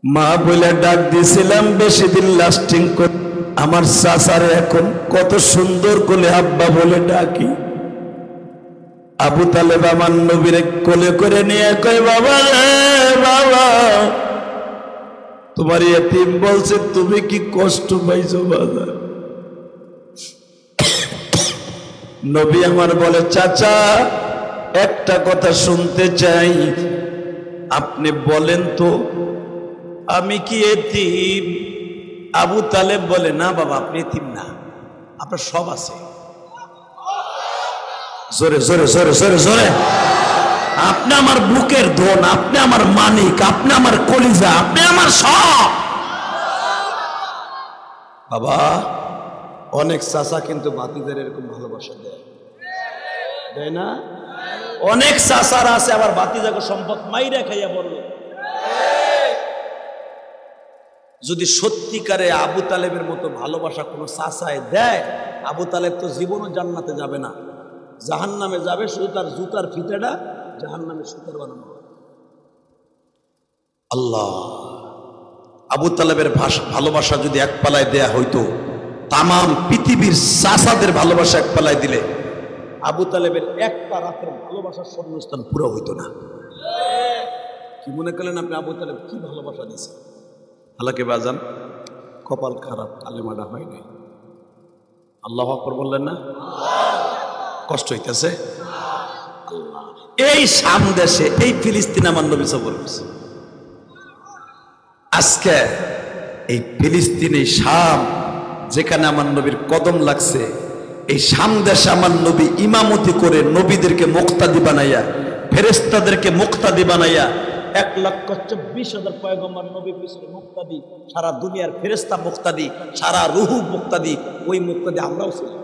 মা বলে ডাক দিয়েছিলাম, বেশি দিন লাস্টিং করে। আমার চাচারে এখন কত সুন্দর করে আব্বা বলে ডাকি। আবু তালেব আমার নবীরে কোলে করে নিয়ে কয়, বাবা রে বাবা, তোমার এতিম বলছে, তুমি কি কষ্ট পাইছো বাবা? নবী আমার বলে, চাচা একটা কথা শুনতে চাই, আপনি বলেন তো আমি কি এতিম? আবু তালেব বলে, না বাবা আপনি এতিম না, আপনার সব আছে। জোরে জোরে জোরে জোরে জোরে। আপনি আমার বুকের ধন, আপনি আমার মানিক, আপনি আমার কলিজা, আপনি আমার সব। বাবা অনেক চাচা কিন্তু বাতিদের এরকম ভালোবাসা দেয়, দেয় না? অনেক চাচারা আছে আবার বাতিজাকে সম্পদ মাইরা খাইয়া বলল। যদি সত্যিকারে আবু তালেবের মতো ভালোবাসা কোনো চাচায় দেয়, আবু তালেব তো জীবনও জান্নাতে যাবে না, জাহান্নামে যাবে, শুধু তার জুতার ফিতেটা জাহান্নামে সুতার বানানো হবে। আল্লাহ, আবু তালেবের ভালোবাসা যদি এক পালায় দেয়া হইতো, তাম পৃথিবীর চাচাদের ভালোবাসা এক পালায় দিলে আবু তালেবের একটা রাতের ভালোবাসার স্বর্ণস্থান পুরো হইতো না। কি মনে করলেন আপনি আবু তালেব কি ভালোবাসা দিয়েছে? আল্লাহকে বাজান, কপাল খারাপ, কালেমাটা হয় নাই। আল্লাহু আকবার বললেন না? কষ্ট হইতেছে। এই শাম দেশে, এই ফিলিস্তিন আমার নবী সফর করছে। আজকে এই ফিলিস্তিন, এই শাম যেখানে আমার নবীর কদম লাগছে, এই শাম দেশে আমার নবী ইমামতি করে নবীদেরকে মুক্তাদি বানাইয়া, ফেরেশতাদেরকে মুক্তাদি বানাইয়া 1,24,000 পয়গম্বর নবীর পিছনে মুক্তাদি, সারা দুনিয়ার ফেরেশতা মুক্তাদি, সারা রুহু মুক্তাদি, ওই মুক্তাদি আমরাও ছিলাম।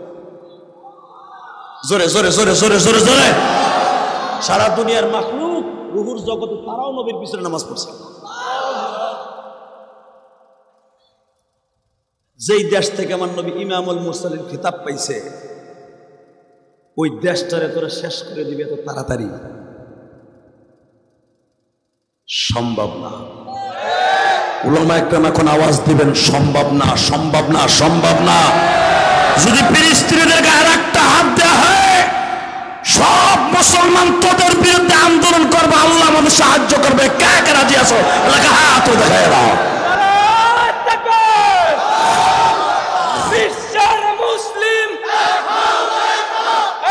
জোরে জোরে জোরে জোরে জোরে জোরে। সারা দুনিয়ার মাখলুক রুহুর জগতে তারাও নবীর পিছনে নামাজ পড়ছে। যেই দেশ থেকে আমার নবী ইমামুল মুরসালিন খেতাব পাইছে, ওই দেশটারে তোরা শেষ করে দিবে এত তাড়াতাড়ি সম্ভব না। উলামা একরাম এখন আওয়াজ দিবেন, সম্ভব না, সম্ভব না, সম্ভব না। যদি ফিলিস্তিনিদের গায়ে আরেকটা হাত দেওয়া হয়, সব মুসলমান তোদের বিরুদ্ধে আন্দোলন করবে, আল্লাহ আমাদের সাহায্য করবে। কে কে রাজি আছো? হাত দেখায় দাও। বিশ্বের মুসলিম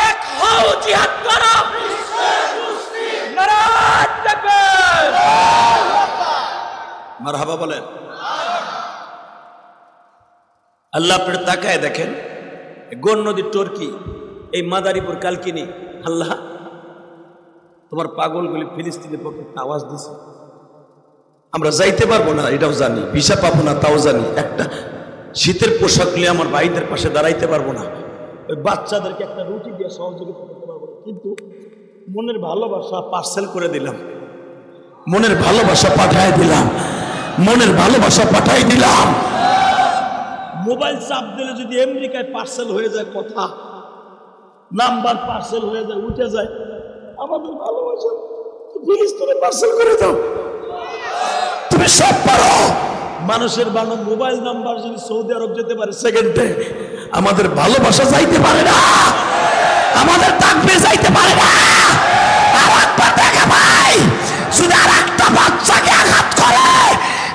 এক হও, জিহাদ করো। নারায়ে তাকবীর, মারহাবা বলেন। আল্লাহ আপনার তাকায় দেখেন, গোন নদীর টর্কি, এই মাদারীপুর কালকিনি, আল্লাহ তোমার পাগলগুলি ফিলিস্তিনের পক্ষে আওয়াজ দিছে। আমরা যাইতে পারবো না এটাও জানি, ভিসা পাবো না তাও জানি, একটা শীতের পোশাক নিয়ে আমার ভাইদের পাশে দাঁড়াইতে পারবো না, ওই বাচ্চাদেরকে একটা রুটি দিয়ে সহযোগিতা করতে পারবো না, কিন্তু মনের ভালোবাসা পার্সেল করে দিলাম, মনের ভালোবাসা পাঠাই দিলাম, মনের ভালোবাসা পাঠাই দিলাম। মোবাইল চাপ দিলে যদি আমেরিকায় পার্সেল হয়ে যায়, কথা নাম্বার পার্সেল হয়ে যায়, উঠে যায়, আমাদের ভালোবাসা ফিলিস্তিনে পার্সেল করে দাও। তুমি সব পারো। মানুষের বানো মোবাইল নাম্বার যদি সৌদি আরব যেতে পারে সেকেন্ডে, আমাদের ভালোবাসা যাইতে পারে না, আমাদের তাকবীর যাইতে পারে না। আর একবার দেখা ভাই, যদি আর একটা বাচ্চাকে আঘাত করে,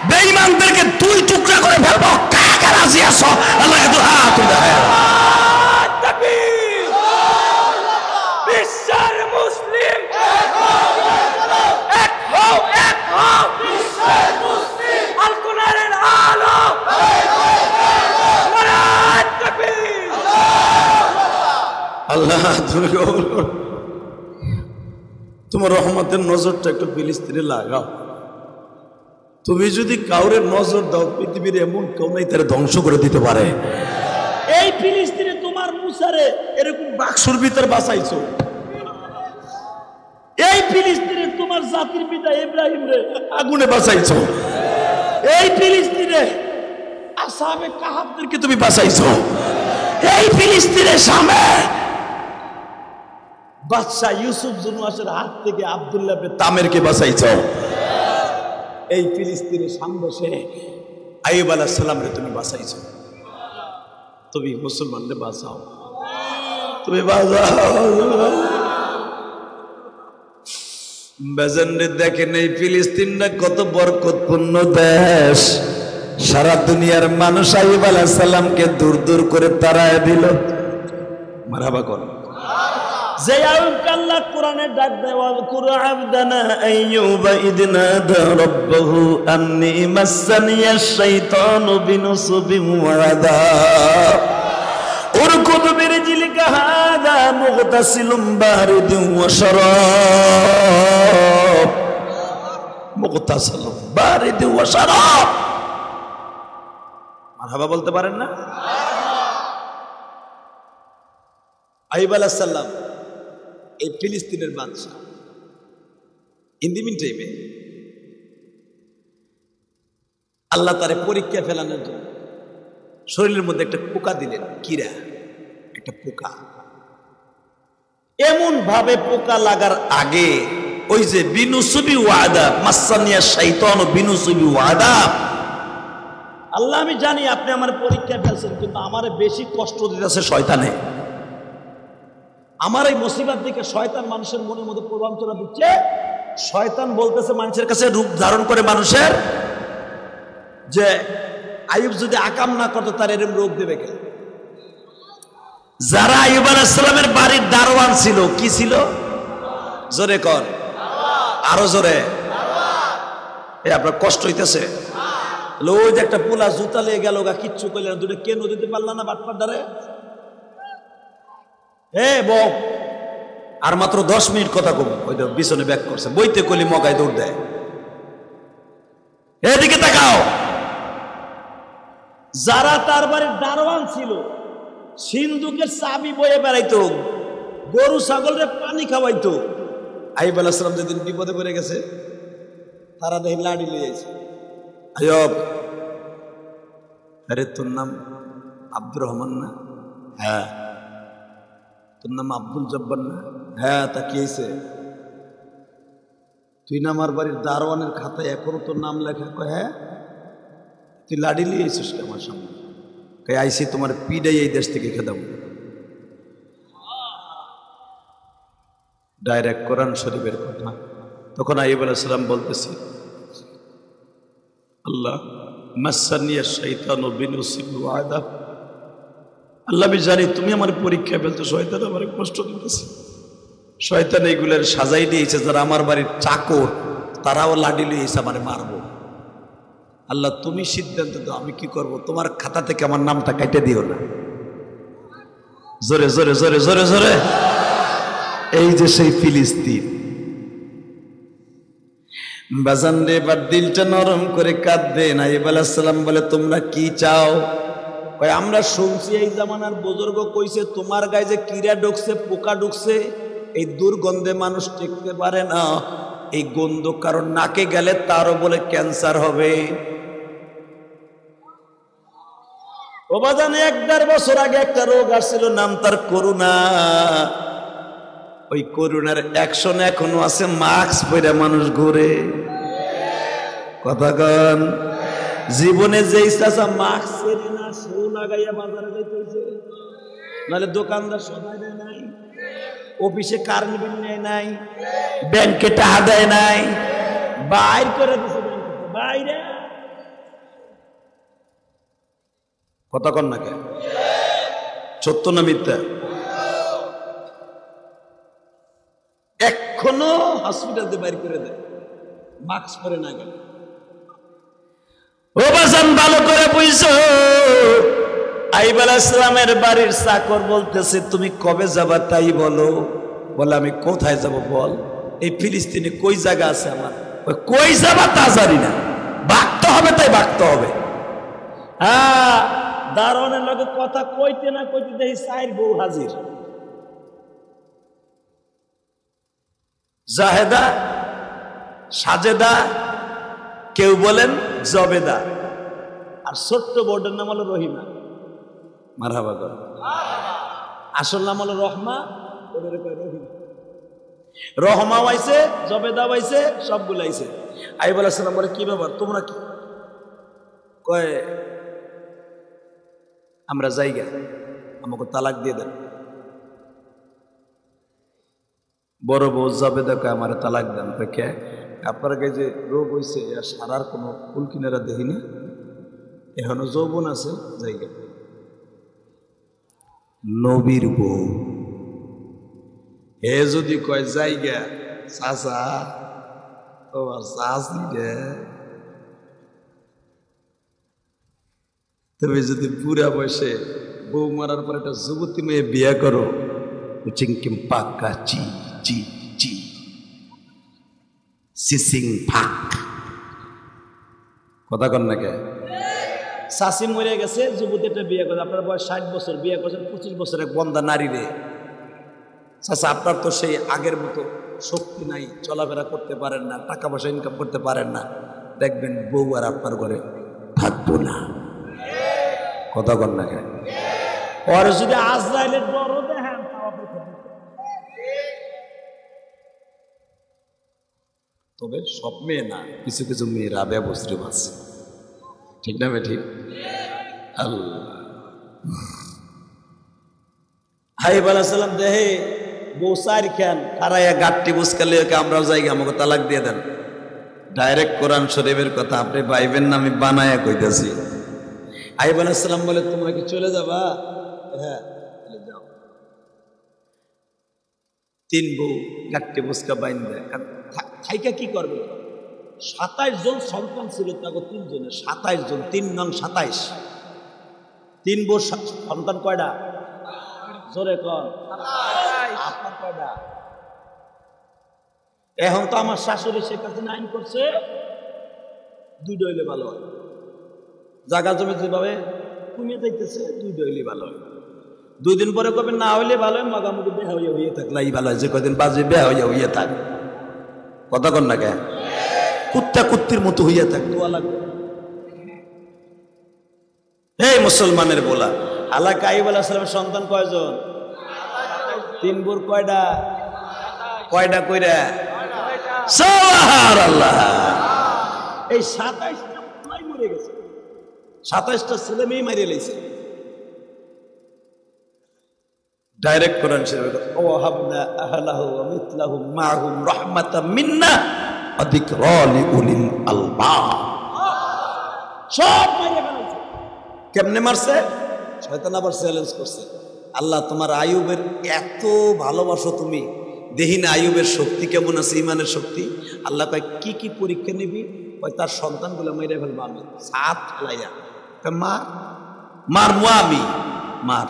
বেঈমানদেরকে 2 টুকরা করে ফেলবো। কাকে রাজি আছো? আল্লাহকে তো হাত দেখায়। তাকবীর। বিশ্বের মুসলিম এক হও, এক হও, এক হও। বিশ্বের মুসলিম আল কোরআনের আলো। নারায়ে তাকবীর। আল্লাহ তুমি তোমার রহমতের নজরটা একটু ফিলিস্তিনে লাগাও। তুমি যদি কাউরে নজর দাও, পৃথিবীর এমন কেউ নাই তারা ধ্বংস করে দিতে পারে। এই ফিলিস্তিনে তোমার মুসারে এরকম বাক্সুর ভিতর বাঁচাইছো, এই ফিলিস্তিনে তোমার জাতির পিতা ইব্রাহিম রে আগুনে বাঁচাইছো, এই ফিলিস্তিনে আসহাবে কাহাবদেরকে তুমি বাঁচাইছো, এই ফিলিস্তিনের সামনে বাদশা ইউসুফ জুনুয়াসের হাত থেকে আব্দুল্লাহ ইবনে তামেরকে বাঁচাইছো, এই ফিলিস্তিনের সামনে সে আইয়ুব আলাইহিস সালামরে তুমি বাঁচাইছো। তুমি মুসলমানদের বাঁচাও, তুমি বাঁচাও। বেজন্ডে দেখেন এই ফিলিস্তিনটা কত বরকতপূর্ণ দেশ। সারা দুনিয়ার মানুষ আইয়ুব আলাইহিস সালামকে দূর দূর করে তাড়ায় দিল। মারহাবা কর। যে আইয়ুবকে আল্লাহ কোরআনে ডাক দেয়, ওয়াল কুরআবদানা আইয়ুবা ইদনাদা রাব্বাহু আন্নী মাসানিয়াশ শাইতানু বিনুসবিন ওয়া আযাব উরকুদ বিরজিলিকা হাযা মুগতাসিলুম বারিদুন ওয়া শারাব। মুগতাসিলুম বারিদুন ওয়া শারাব। মারহাবা বলতে পারেন না? আইয়ুব আলাইহিস সালাম এই ফিলিস্তিনের বাদশা। ইন দি মিন টাইমে আল্লাহ তারে পরীক্ষা ফেলানোর জন্য শরীরের মধ্যে একটা পোকা দিলেন, কিরা, একটা পোকা। এমন ভাবে পোকা লাগার আগে ওই যে বিনুসুবি ওয়াদা, মাসানিয়া শাইতান বিনুসুবি ওয়াদা, আল্লাহ আমি জানি আপনি আমার পরীক্ষা ফেলছেন, কিন্তু আমারে বেশি কষ্ট দিতেছে শয়তানে। আমার এই মুসিবত দিকে শয়তান মানুষের মনের মধ্যে প্রভাবচনা দিচ্ছে। শয়তান বলতেছে মানুষের কাছে রূপ ধারণ করে মানুষের, যে আইয়ুব যদি আকাম না করতো তার এরকম রোগ দেবে কে? যারা আইয়ুব আলাইহিস সালামের বাড়ির দারোয়ান ছিল, কি ছিল? জোরে কর, আরো জোরে। আপনার কষ্ট হইতেছে? ওই যে একটা পোলা জুতা লেগে গেল গা, কিচ্ছু করলেন না, দুটো কেন দিতে পারল না বাটপার দ্বারে? বউ আর মাত্র 10 মিনিট কথা কব, ওই পিছনে ব্যাক করছে, বইতে কলি মগায় দৌড় দেয়। এদিকে তাকাও। যারা তার বাড়ির দারোয়ান ছিল, সিন্ধুকের চাবি বয়ে বেড়াইতো, গরু ছাগলের পানি খাওয়াইতো। আইয়ুব আলাইহিস সালাম যেদিন বিপদে পড়ে গেছে, তারা দেখি লাড়ি লিয়ে যাইছে। আইয়ুব, আরে তোর নাম আব্দুর রহমান না? হ্যাঁ। তোর নাম আব্দুল জব্বার না? হ্যাঁ। তা কি হয়েছে? তুই না আমার বাড়ির দারোয়ানের খাতায় এখনো তোর নাম লেখা? কয় হ্যাঁ। তুই লাড়ি লিয়ে আইছিস কে আমার সামনে? কয় আইসি তোমার পিডাই এই দেশ থেকে খেদাম। ডাইরেক্ট কোরআন শরীফের কথা। তখন আইয়ুব আলাইহিস সালাম বলতেছে, আল্লাহ মাসানিয়া শাইতানু বিনুসিবি ওয়া আযাব। আল্লাহ আমি জানি তুমি আমার পরীক্ষা ফেলতে, শয়তান আমার কষ্ট দিতেছে। শয়তান এইগুলোর সাজাই দিয়েছে, যারা আমার বাড়ির চাকর তারাও লাডি লিয়েছে আমারে মারবো। আল্লাহ তুমি সিদ্ধান্ত দাও, আমি কি করব? তোমার খাতা থেকে আমার নামটা কেটে দিও না। জোরে জোরে জোরে জোরে জোরে। এই যে সেই ফিলিস্তিন। বাজান রে, এবার দিলটা নরম করে কাঁদবেন। আইয়ুব আলাইহিস সালাম বলে, তোমরা কি চাও? কয় আমরা শুনছি এই জামানার বুজুর্গ কইছে তোমার গায়ে যে কিরা ঢুকছে, পোকা ঢুকছে, এই দুর্গন্ধে মানুষ টিকতে পারে না। এই গন্ধ কারণ নাকে গেলে তারও বলে ক্যান্সার হবে। ও বাজান, 1-1.5 বছর আগে একটা রোগ আসছিল, নাম তার করোনা। ওই করোনার অ্যাকশন এখনো আছে, মাস্ক পরে মানুষ ঘুরে। কথা কন। জীবনে যেই চাচা মাস্ক ছেড়ে না, শো লাগাইয়া বাজারে যাইতেছে, নাহলে দোকানদার সবাই দেয় নাই, অফিসে কারেন্ট বিল নেয় নাই, ব্যাংকে টাকা দেয় নাই, বাইর করে দিছে বাইরে। কথা কন না কেন? সত্য না মিথ্যা? এখনো হসপিটাল দিয়ে বাইর করে দেয় মাস্ক পরে না গেলে। ও বাজান, ভালো করে বুঝছো। আইয়ুব আলাইহিস সালামের বাড়ির চাকর বলতেছে, তুমি কবে যাবা তাই বলো। বলে আমি কোথায় যাব বল? এই ফিলিস্তিনে কই জায়গা আছে আমার? কই যাবা তা জানি না, ভাগতে হবে, তাই ভাগতে হবে। হ্যাঁ, দারোয়ানের লগে কথা কইতে না কইতে দেখি 4 বউ হাজির। জাহেদা, সাজেদা, কেউ বলেন জবেদা, আর ছোট্ট বোর্ডের নাম হলো রহিমা। মারহাবা কর। আসল নাম হলো রহমা, ওদের কয় রহিমা। রহমা আইছে, জবেদা আইছে, সবগুলো আইছে। আইয়ুব আলাইহিস সালাম বলে, কি ব্যাপার তোমরা? কি কয়, আমরা জায়গা, আমাকে তালাক দিয়ে দেন। বড় বউ জবেদা কয়, আমার তালাক দেন। কে? আপনার গায়ে যে রোগ হয়েছে, সারার কোনো ফুল কিনারা দেখিনি, এখনো যৌবন আছে, জায়গা। নবীর বউ এ যদি কয় জায়গা, চাচা তোমার চাচি রে, তুমি যদি বুড়া বয়সে বউ মারার পর একটা যুবতী মেয়ে বিয়ে করো, চিংকিম পাক্কা চি চি চি সিসিং ফাক। কথা কন না কে? শাসি মরে গেছে, যুবতীটা বিয়ে করে, আপনার বয়স 60 বছর, বিয়ে করছেন 25 বছর এক বন্ধা নারী রে। চাচা আপনার তো সেই আগের মতো শক্তি নাই, চলাফেরা করতে পারেন না, টাকা পয়সা ইনকাম করতে পারেন না, দেখবেন বউ আর আপনার ঘরে থাকবো না। কথা কন না কেন? ওর যদি আজরাইলের ডরও দেখেন, তবে সব মেয়ে না, কিছু কিছু মেয়েরা ব্যবস্থিত আছে, ঠিক না? ঠিক। আল্লাহ হাইব আলাইহিস সালাম দেহে বৌসার খান খারাইয়া গাট্টি বুসকালে আমরাও জায়গা আমাকে তালাক দিয়ে দেন। ডাইরেক্ট কোরআন শরীফের কথা, আপনি ভাইবেন না আমি বানায়া কইতাছি। আইব আলাইহিস সালাম বলে তোমরা কি চলে যাবা? হ্যাঁ যাও। তিন বউ গাট্টি বুসকা বাইন দেয়, থাইকা কি করবে? 27 জন সন্তান ছিল তাকে, 3 জনের 27 জন, 3 নং 27। 3 বউ সন্তান কয়টা? জোরে কন। আপনার কয়টা? এখন তো আমার শাশুড়ি শেখ হাসিনা আইন করছে 2 হইলে ভালো হয়। জায়গা জমি যেভাবে কমিয়ে যাইতেছে 2 হইলে ভালো হয়। 2 দিন পরে কবে না হইলে ভালো হয়, মাগামুখি বেহা হইয়া থাকলাই ভালো হয়। যে কদিন বাজে বেহা হইয়া থাক। কথা কন না কেন? কুত্তা কুত্তির মতো হইয়া থাক, দোয়া লাগবে। এই মুসলমানের বলা আল্লাহ আইব আলাইহিস সালামের সন্তান কয়জন? 3 বোর কয়টা? কয়টা কইরা? সুবহানাল্লাহ। এই 27টা পুরাই মরে গেছে, 27টা ছেলে মেয়ে মারিয়ে লাইছে। ডাইরেক্ট কোরআন শরীফে ওয়াহাবনা আহলাহু ওয়া মিথলাহুম মাআহুম রাহমাতাম মিন্না ওয়া যিকরা লিউলিল আলবাব। সব মারিয়ে ফেলেছে। কেমনে মারছে? শয়তান আবার চ্যালেঞ্জ করছে, আল্লাহ তোমার আইয়ুবের এত ভালোবাসো তুমি, দেখি না আইয়ুবের শক্তি কেমন আছে, ইমানের শক্তি। আল্লাহ কয় কি কি পরীক্ষা নিবি? কয় তার সন্তানগুলো মেরে ফেলবো আমি, সাত ফেলাইয়া। মার মারবো আমি, মার।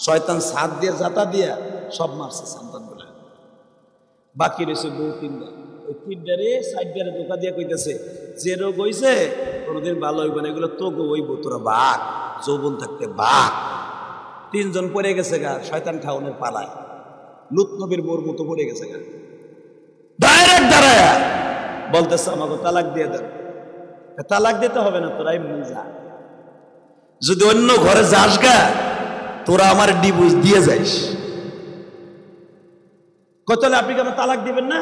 শয়তান সাত দিয়ে জাতা দিয়া সব মারছে সন্তানগুলো। বাকি রয়েছে বউ 3টা। ওই 3টারে 4টারে ধোকা দিয়া কইতেছে যে রোগ হইছে কোনোদিন ভালো হইব না, এগুলো তো হইব, তোরা বাঘ যৌবন থাকতে বাঘ। 3 জন পড়ে গেছে গা শয়তান খাওয়ানোর পালায়, লুত নবীর বোর মতো পড়ে গেছে গা। ডাইরেক্ট দাঁড়ায়া বলতেছে আমাকে তালাক দিয়ে দেন। তালাক দিতে হবে না, তোরা এমনি যা, যদি অন্য ঘরে যাস গা তোরা আমার ডিভোর্স দিয়ে যাইস। তাহলে আপনি কি আমার তালাক দিবেন না?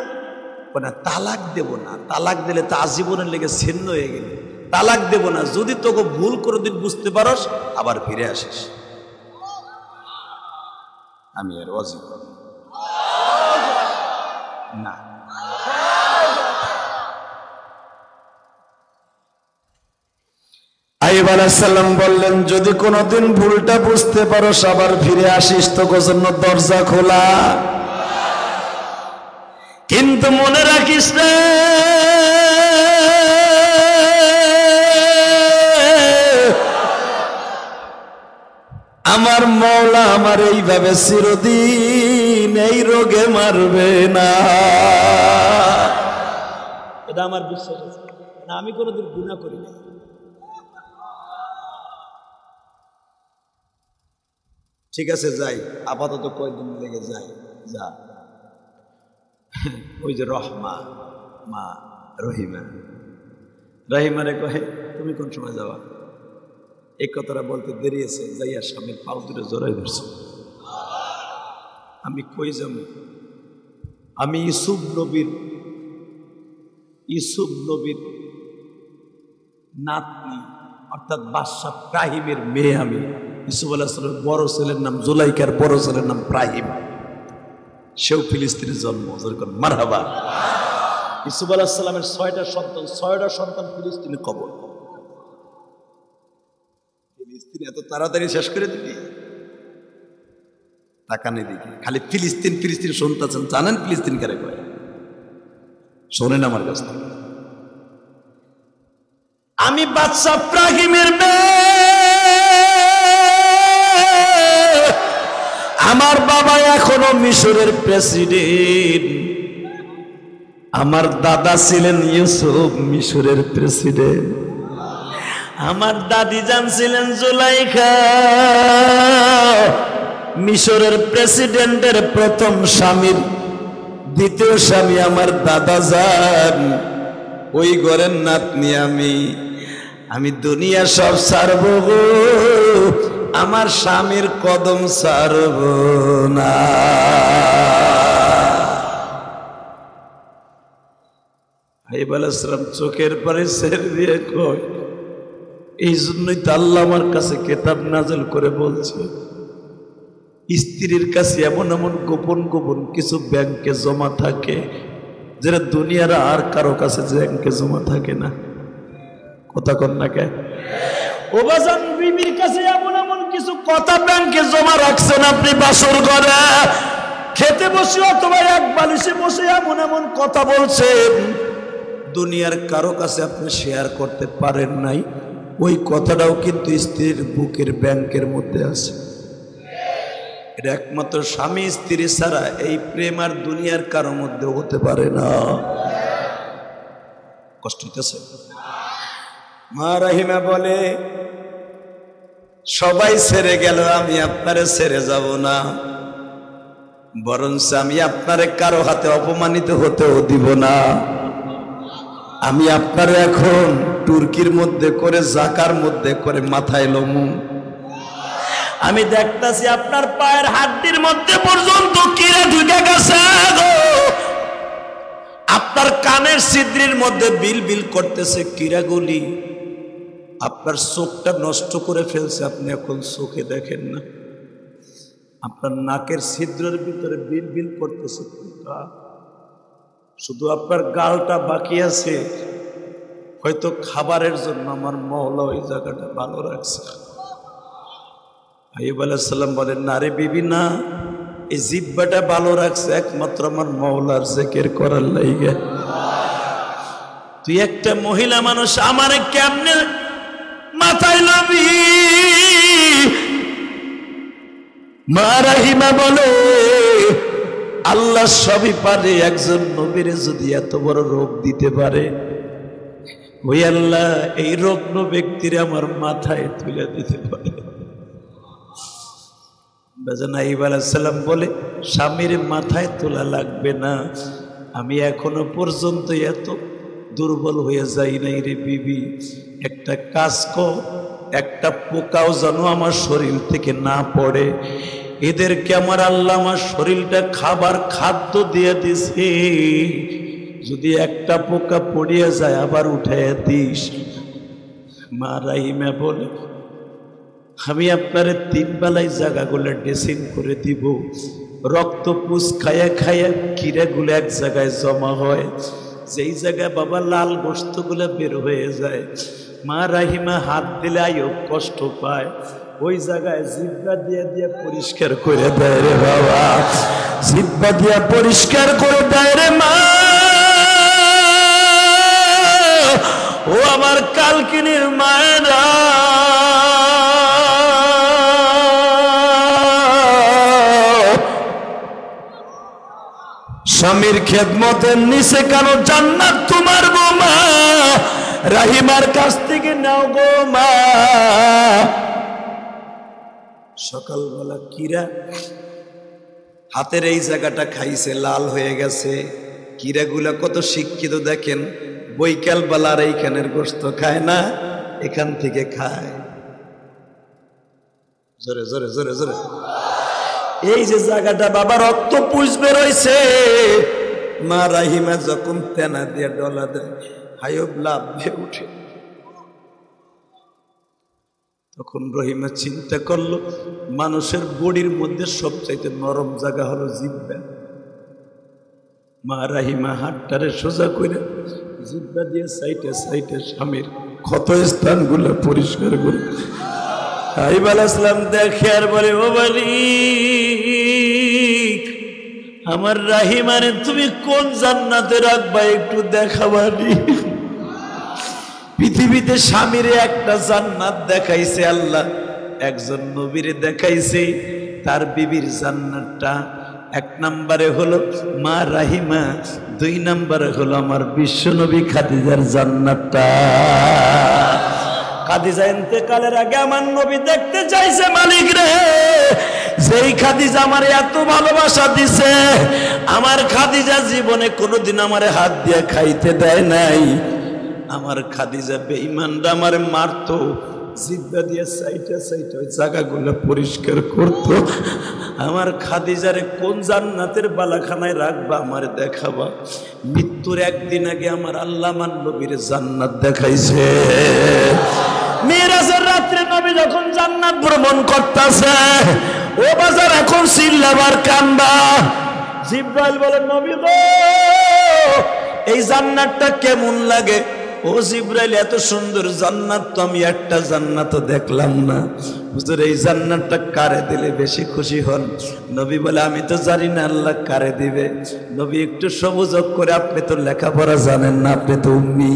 না তালাক দেব না, তালাক দিলে তা আজীবনের লেগে ছিন্ন হয়ে গেলে তালাক দেব না। যদি তোকে ভুল করে দিন বুঝতে পারস আবার ফিরে আসিস। আমি আর ওয়াজি করব না। আইয়ুব আলাইহিস সালাম বললেন যদি কোনোদিন ভুলটা বুঝতে পারস আবার ফিরে আসিস, তোর জন্য দরজা খোলা। কিন্তু মনে রাখিস না আমার মওলা আমার এইভাবে চিরদিন এই রোগে মারবে না। এটা আমার বিশ্বাস আছে না, আমি কোনোদিন গুনাহ করি না। ঠিক আছে যাই, আপাতত কয়েকদিন লেগে যাই। যা ওই যে রহমা মা রহিমা, রহিমারে কহে তুমি কোন সময় যাওয়া? এই কথাটা বলতে দেরি আছে, যাইয়া স্বামীর পাও দুটো জড়াই ধরছে। আমি কই যাব? আমি ইউসুফ নবীর নাতনি অর্থাৎ বাদশাহ ইব্রাহিমের মেয়ে। আমি ইউসুফ আলাইহিস সালামের বড় ছেলের নাম জুলাইকার বড় ছেলের নাম ইব্রাহিম, সেও ফিলিস্তিনের জন্ম। মারহাবা। ইউসুফ আলাইহিস সালামের 6টা সন্তান, 6টা সন্তান ফিলিস্তিনে কবর। ফিলিস্তিন এত তাড়াতাড়ি শেষ করে দিবি? তাকানে দিকে খালি ফিলিস্তিন ফিলিস্তিন শুনতেছেন। জানেন ফিলিস্তিন কারে কয়? শোনেন আমার কাছ থেকে। আমি বাদশাহ ইব্রাহিমের মেয়ে, আমার বাবা এখনো মিশরের প্রেসিডেন্ট, আমার দাদা ছিলেন ইউসুফ মিশরের প্রেসিডেন্ট, আমার দাদি জান ছিলেন জুলাইখা মিশরের প্রেসিডেন্টের প্রথম স্বামীর দ্বিতীয় স্বামী আমার দাদা জান, ওই ঘরের নাতনি আমি। আমি দুনিয়া সব ছাড়ব গো, আমার স্বামীর কদম ছাড়ব না। আইয়ুব আলাইহিস সালাম চোখের পানি ছেড়ে দিয়ে কয়, এই জন্যই তো আল্লাহ আমার কাছে কিতাব নাযিল করে বলছে, স্ত্রীর কাছে এমন এমন গোপন গোপন কিছু ব্যাংকে জমা থাকে যেটা দুনিয়ার আর কারো কাছে ব্যাংকে জমা থাকে না। কথা কন না কে? ও বাজান, বিবির কাছে এমন এমন কিছু কথা ব্যাংকে জমা রাখছেন আপনি বাসর ঘরে খেতে বসে অথবা এক বালিশে বসে এমন এমন কথা বলছেন দুনিয়ার কারো কাছে আপনি শেয়ার করতে পারেন নাই। ওই কথাটাও কিন্তু স্ত্রীর বুকের ব্যাংকের মধ্যে আছে। এটা একমাত্র স্বামী স্ত্রী ছাড়া এই প্রেম আর দুনিয়ার কারো মধ্যে হতে পারে না। কষ্ট হইতেছে? মা রাহিমা বলে, সবাই ছেড়ে গেল, আমি আপনারে ছেড়ে যাব না, বরঞ্চ আমি আপনারে কারো হাতে অপমানিত হতেও দিব না। আমি আপনারে এখন তুর্কির মধ্যে করে, জাকার মধ্যে করে মাথায় লমু। আমি দেখতাছি আপনার পায়ের হাড্ডির মধ্যে পর্যন্ত কিরা ঢুকে গেছে গো। আপনার কানের ছিদ্রের মধ্যে বিল বিল করতেছে কিরাগুলি। আপনার চোখটা নষ্ট করে ফেলছে, আপনি এখন চোখে দেখেন না। আপনার নাকের ছিদ্রের ভিতরে বিল বিল করতেছে, শুধু আপনার গালটা বাকি আছে। হয়তো খাবারের জন্য আমার মওলা ওই জায়গাটা ভালো রাখছে। আইয়ুব আলাইহিস সালাম বলেন, না রে বিবি না, এই জিহ্বাটা ভালো রাখছে একমাত্র আমার মওলার জিকির করার লাইগা। তুই একটা মহিলা মানুষ, আমারে কেমনে মাথায় লবি? মা রাহিমা বলে, আল্লাহ সবই পারে, একজন নবীরে যদি এত বড় রোগ দিতে পারে, ওই আল্লাহ এই রগ্ন ব্যক্তির আমার মাথায় তুলে দিতে পারে। আইয়ুব আলাইহিস সালাম বলে, স্বামীর মাথায় তোলা লাগবে না, আমি এখনো পর্যন্ত এত দুর্বল হয়ে যাই নাই রে বিবি। একটা কাজ কর, একটা পোকাও যেন আমার শরীর থেকে না পড়ে। এদেরকে আমার আল্লাহ আমার শরীরটা খাবার খাদ্য দিয়ে দিছে, যদি একটা পোকা পড়িয়া যায় আবার উঠাইয়া দিস। মা রাহিমা বলে, আমি আপনারে 3 বেলায় জায়গাগুলো ড্রেসিং করে দিব। রক্ত পুষ খায়া খায়া কিরাগুলো এক জায়গায় জমা হয়, যেই জায়গায় বাবা লাল গোশতগুলো বের হয়ে যায়। মা রাহিমা হাত দিলে আইয়ুব কষ্ট পায়, ওই জায়গায় জিহ্বা দিয়া দিয়া পরিষ্কার করে দেয় রে বাবা, জিহ্বা দিয়া পরিষ্কার করে দেয় রে মা। ও আমার কালকিনির মায়েরা, স্বামীর খেদমতের নিচে কেন জান্নাত তোমার গো মা, রাহিমার কাছ থেকে নাও গো মা। সকালবেলা কিরা হাতের এই জায়গাটা খাইছে, লাল হয়ে গেছে। কিরাগুলা কত শিক্ষিত দেখেন, বৈকাল বেলার এইখানের গোশত খায় না, এখান থেকে খায়। জোরে জোরে জোরে জোরে। এই যে জায়গাটা বাবা রক্ত পুষ বেরোইছে, মা রাহিমা যখন তেনা দিয়ে ডলা দেয়, আইয়ুব লাভ দিয়ে উঠে। তখন রহিমা চিন্তা করলো, মানুষের বডির মধ্যে সবচাইতে নরম জায়গা হলো জিহ্বা। মা রাহিমা হাতটারে সোজা করে জিহ্বা দিয়ে সাইটে সাইটে স্বামীর ক্ষত স্থানগুলো পরিষ্কার করে। আইয়ুব আলাইহিস সালাম দেখে আর বলে, ও মালিক, আমার রাহিমারে তুমি কোন জান্নাতে রাখবা একটু দেখাবানি। পৃথিবীতে স্বামীরে একটা জান্নাত দেখাইছে আল্লাহ, একজন নবীরে দেখাইছে তার বিবির জান্নাতটা। 1 নম্বরে হলো মা রাহিমা, 2 নম্বরে হলো আমার বিশ্ব নবী খাদিজার জান্নাতটা। খাদিজা ইন্তেকালের আগে আমার নবী দেখতে চাইছে, মালিক রে, যেই খাদিজা আমার এত ভালোবাসা দিছে, আমার খাদিজা জীবনে কোনোদিন আমারে হাত দিয়ে খাইতে দেয় নাই, আমার খাদিজা বেঈমানরা আমারে মারতো, জিব্বা দিয়ে সাইটা সাইটা ওই জায়গাগুলো পরিষ্কার করতো। আমার খাদিজারে কোন জান্নাতের বালাখানায় রাখবা আমারে দেখাবা। মৃত্যুর একদিন আগে আমার আল্লাহ আমার নবীর জান্নাত দেখাইছে। মিরাজের রাত্রে নবী যখন জান্নাত ভ্রমণ করতেছে, ও বাজার এখন চিল্লাবার কান্দা। জিব্রাইল বলে, নবী গো এই জান্নাতটা কেমন লাগে? ও জিব্রাইল, এত সুন্দর জান্নাত তো আমি একটা জান্নাতও দেখলাম না। হুজুর এই জান্নাতটা কারে দিলে বেশি খুশি হন? নবী বলে, আমি তো জানি না আল্লাহ কারে দিবে। নবী একটু সবুজক করে, আপনি তো লেখাপড়া জানেন না, আপনি তো উম্মি,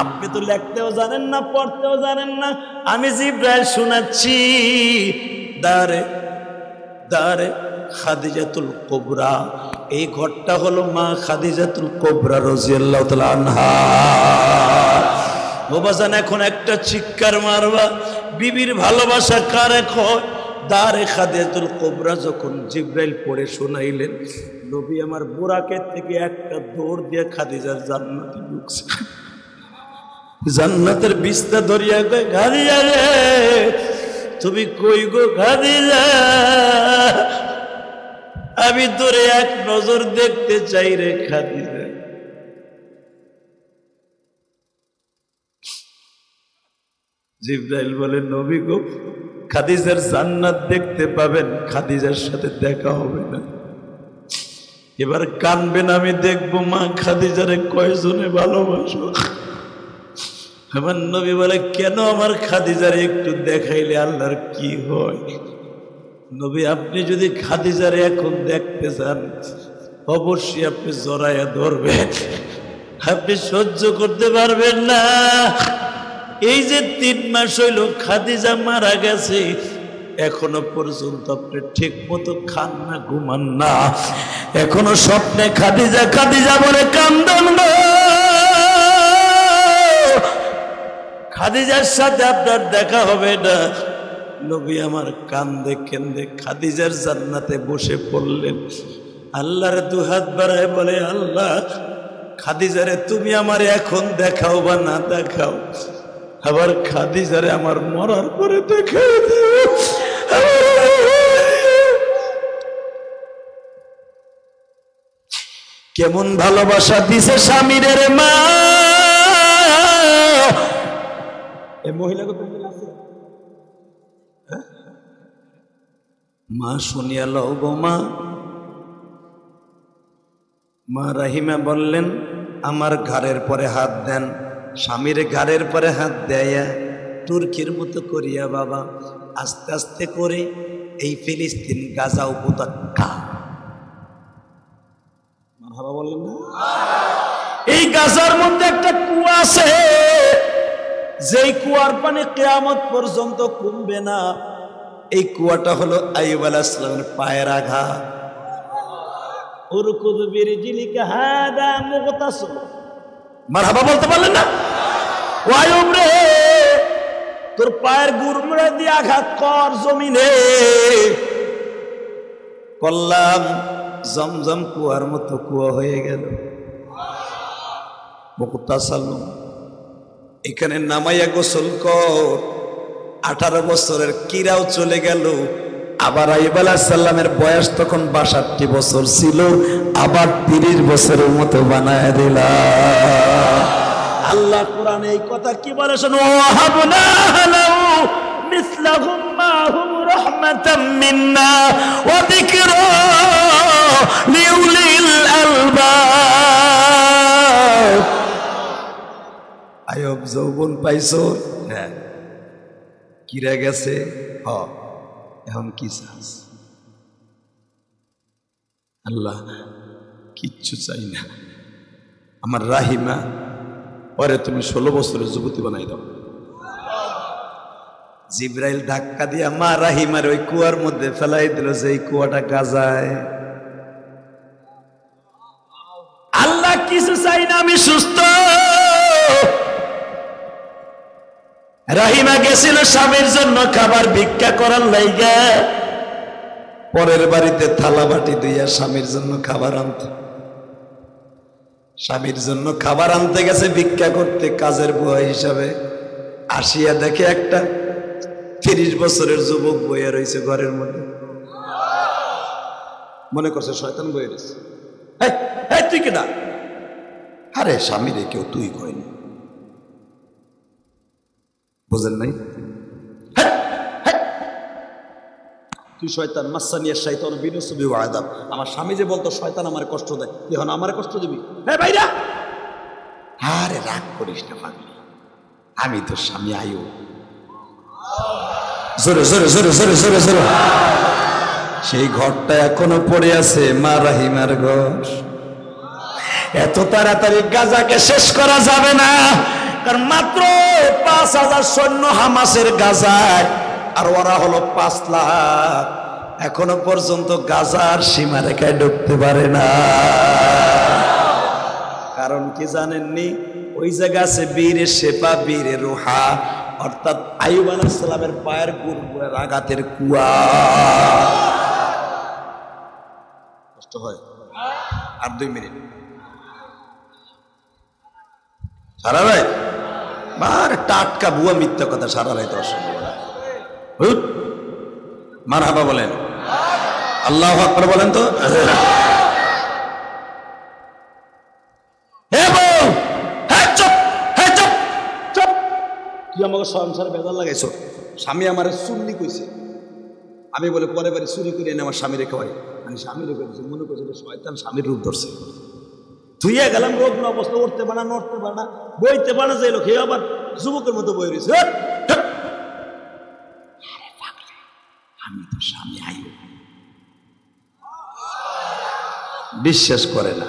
আপনি তো লিখতেও জানেন না, পড়তেও জানেন না। আমি জিব্রাইল শোনাচ্ছি, দারে দারে খাদিজাতুল কুবরা, এই ঘরটা হলো মা খাদিজাতুল কুবরা রাদিয়াল্লাহু তাআলা আনহা। বাবাজান এখন একটা চিৎকার মারবা, বিবির ভালোবাসা কারে কয়? দারে খাদিজাতুল কুবরা যখন জিব্রাইল পড়ে শোনাইলেন, নবী আমার বুরাকের থেকে একটা দৌড় দিয়ে খাদিজার জান্নাতে ঢুকছে। জান্নাতের বিস্তা ধরিয়া কয়, খাদিজা রে তুমি কই গো খাদিজা, আমি তোরে এক নজর দেখতে চাই রে খাদিজা। জিব্রাইল বলে, নবী গো খাদিজার জান্নাত দেখতে পাবেন, খাদিজার সাথে দেখা হবে না। এবার কানবেন, আমি দেখবো মা খাদিজারে কয়জনে ভালোবাসো। আমার নবী বলে, কেন আমার খাদিজারে একটু দেখাইলে আল্লাহর কি হয়? নবী, আপনি যদি খাদিজারে এখন দেখতে চান, অবশ্যই আপনি জড়াইয়া ধরবেন, আপনি সহ্য করতে পারবেন না। এই যে 3 মাস হইল খাদিজা মারা গেছে, এখনো পর্যন্ত আপনি ঠিক মতো খান না, ঘুমান না, এখনো স্বপ্নে খাদিজা খাদিজা বলে কান্দন গো। খাদিজার সাথে আপনার দেখা হবে না। নবী আমার কান্দে কেন্দে খাদিজার জান্নাতে বসে পড়লেন। আল্লাহর দুহাত বাড়ায় বলে, আল্লাহ খাদিজারে তুমি আমারে এখন দেখাও বা না দেখাও, আবার খাদিজারে আমার মরার পরে দেখাও দিও। কেমন ভালোবাসা দিছে স্বামীর মা। এই মহিলাকে মা শুনিয়া লও গো মা। মা রাহিমা বললেন, আমার ঘাড়ের পরে হাত দেন। স্বামীর ঘাড়ের পরে হাত দেয়া তুর্কির মতো করিয়া বাবা আস্তে আস্তে করে এই ফিলিস্তিন গাজা উপত্যকা, মারহাবা বললেন না, এই গাজার মধ্যে একটা কুয়া আছে, যেই কুয়ার পানি কিয়ামত পর্যন্ত কমবে না। এই কুয়াটা হলো আইয়ুব আলাইহিস সালামের পায়ের আঘাত। উরকুদ বিরজিলিকা হাদা মুগতাসিল, মারহাবা বলতে পারলেন না? ও আইয়ুব রে, তোর পায়ের গুড়মুড়া দিয়ে আঘাত কর জমিনে। করলাম, জমজম কুয়ার মতো কুয়া হয়ে গেল। মুগতাসিল, এখানে নামাইয়া গোসল কর। 18 বছরের কিরাও চলে গেল। আবার আইয়ুব আলাইহিস সালামের বয়স তখন 62 বছর ছিল, আবার 30 বছরের মতো বানায় দিলা। আল্লাহ কোরআনে এই কথা কি বলে শোনো, ওয়াহাবনা লাহু মিসলাহুম মাহুম রাহমাতাম মিন্না ওয়া যিকরা লিউলিল আলবাব। আইয়ুব যৌবন পাইছো, হ্যাঁ, কিরা গেছে, এখন কি চাস? আল্লাহ কিচ্ছু চাই না, আমার রাহিমা পরে তুমি 16 বছরের যুবতী বানাই দাও। জিব্রাইল ধাক্কা দিয়া মা রাহিমার ওই কুয়ার মধ্যে ফেলাই দিল, যে এই কুয়াটা গাজায়। আল্লাহ কিছু চাই না, আমি সুস্থ। রাহিমা গেছিল স্বামীর জন্য খাবার ভিক্ষা করার লাইগা, পরের বাড়িতে থালা বাটি দিয়া স্বামীর জন্য খাবার আনতে। স্বামীর জন্য খাবার আনতে গেছে ভিক্ষা করতে কাজের বুয়া হিসাবে, আসিয়া দেখে একটা 30 বছরের যুবক বইয়া রয়েছে ঘরের মধ্যে। মনে করছে শয়তান বইয়া রয়েছে। তুই কেডা? আরে স্বামী রে কেউ তুই কয়নি, বুঝেন নাই? তুই শয়তান, মাসানিয়া শয়তান বিনসবি ওয়া আযাব। আমার স্বামী যে বলতো শয়তান আমার কষ্ট দেয়, এখন আমার কষ্ট দিবি? ভাইরা, আরে রাগ করিস না পাগলি, আমি তো স্বামী আয়ু। জোরে জোরে জোরে জোরে জোরে জোরে। সেই ঘরটা এখনো পড়ে আছে, মা রাহিমার ঘর। এত তাড়াতাড়ি গাজাকে শেষ করা যাবে না, কারণ মাত্র 5000 সৈন্য হামাসের গাজায়, আর ওরা হলো 5 লাখ। এখনো পর্যন্ত গাজার সীমারেখায় ঢুকতে পারে না। কারণ কি জানেননি? ওই জায়গা আছে বীরে শেফা, বীরে রোহা, অর্থাৎ আইয়ুব আলাইহিস সালামের পায়ের গুড়গুড়ের আঘাতের কুয়া। কষ্ট হয়? আর 2 মিনিট সারা রাত মার টাটকা বুয়া মিথ্যা কথা সারা রাত অসম্ভব। মারহাবা বলেন, আল্লাহু আকবার বলেন তো। তুই আমাকে সংসারে বেজার লাগাইছ। স্বামী আমার চুল্লি কইছে, আমি বলে পরে বাড়ি চুরি করে এনে আমার স্বামী রেখে হয়। আমি স্বামী রেখে দিয়েছি, মনে করছি শয়তান স্বামীর রূপ ধরছে। ধুইয়া গেলাম, রোগ অবস্থা, উঠতে পারে না, নড়তে পারে না, বইতে পারে না, যে লোক আবার যুবকের মতো বই রয়েছে। আমি তো স্বামী আয়ু। বিশ্বাস করে না।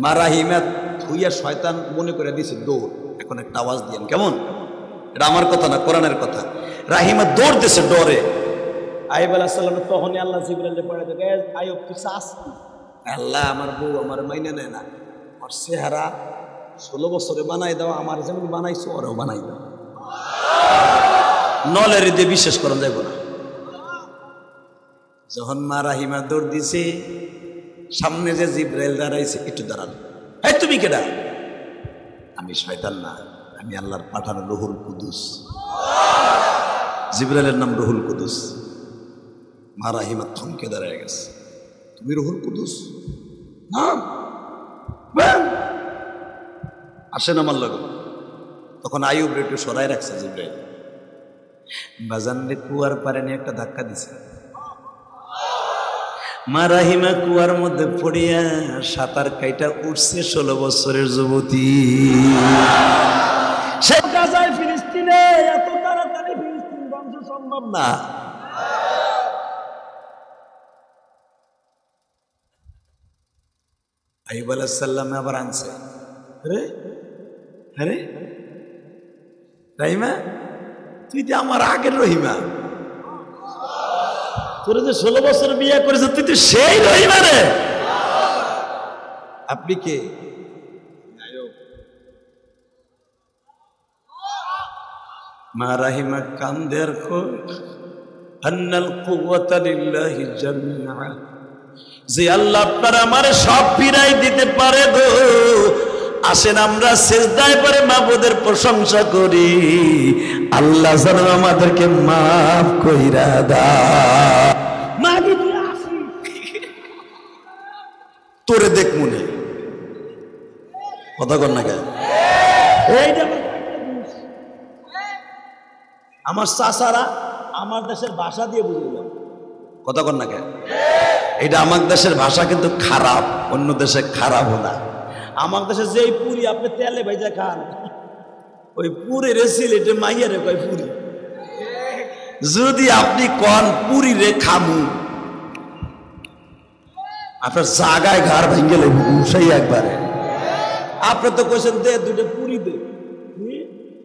মা রাহিমা ধুইয়া শয়তান মনে করে দিয়েছে দৌড়। এখন একটা আওয়াজ দিয়েন কেমন? এটা আমার কথা না, কোরআনের কথা। রাহিমা দৌড় দিয়েছে ডরে। আইয়ুব আলাইহিস সালাম তখনই আল্লাহ জিবরাইলকে পাঠায় দেয়, আইয়ুব তুই চাস? আল্লাহ আমার বউ আমার মাইনে নেয় না, আর চেহারা 16 বছরে বানাই দাও, আমার যেমন বানাইছো ওরাও বানাই দাও। নলের দিয়ে বিশ্বাস করা যাবে না। যখন মা রাহিমা দৌড় দিছে, সামনে যে জিবরাইল দাঁড়াইছে, একটু দাঁড়ান। তুমি কেডা? আমি শয়তান না, আমি আল্লাহর পাঠানো রুহুল কুদুস। জিবরাইলের নাম রুহুল কুদুস। মা রাহিমা থমকে দাঁড়ায় গেছে। তুমি রুহুল কুদুস? না, আসেন আমার লগে। তখন আইয়ুব একটু সরাই রাখছে জিবরাইল। বাজানরে কুয়ার পারে নিয়ে একটা ধাক্কা দিছে। মা রাহিমা কুয়ার মধ্যে পড়িয়া সাঁতার কাইটা উঠছে 16 বছরের যুবতী। সে গাজায়, ফিলিস্তিনে এত তাড়াতাড়ি ফিলিস্তিন ধ্বংস সম্ভব না। আইয়ুব আলাইহিস সালাম আবার আনছে। আরে আরে রাহিমা, তুই তো আমার আগের রহিমা। তোর যে 16 বছর বিয়ে করেছে, তুই তো সেই রহিমা রে। আপনি কে? মা রাহিমা কান্দে আর কই, আন্নাল কুওয়াতা লিল্লাহি জামিআ। যে আল্লাহ আপনার আমারে সব ফিরাই দিতে পারে গো। আসেন আমরা সিজদায় পড়ে মাবুদের প্রশংসা করি, আল্লাহ যেন আমাদেরকে মাফ কইরা দাও। মাগি তুই আসি, তোরে দেখ মনে কথা কর না কেন? আমার চাচারা আমার দেশের ভাষা দিয়ে বুঝল কথা কর না কেন? এটা আমার দেশের ভাষা কিন্তু খারাপ, অন্য দেশে খারাপ না। আমার দেশে যেই পুরি আপনি তেলে ভাইজা খান, ওই পুরি রে সিলেটে মাইয়া রে কয় পুরি। যদি আপনি কন পুরি রে খামু, আপনার জাগায় ঘর ভেঙে লেবু সেই একবারে। আপনি তো কইছেন দে দুটো পুরি দে।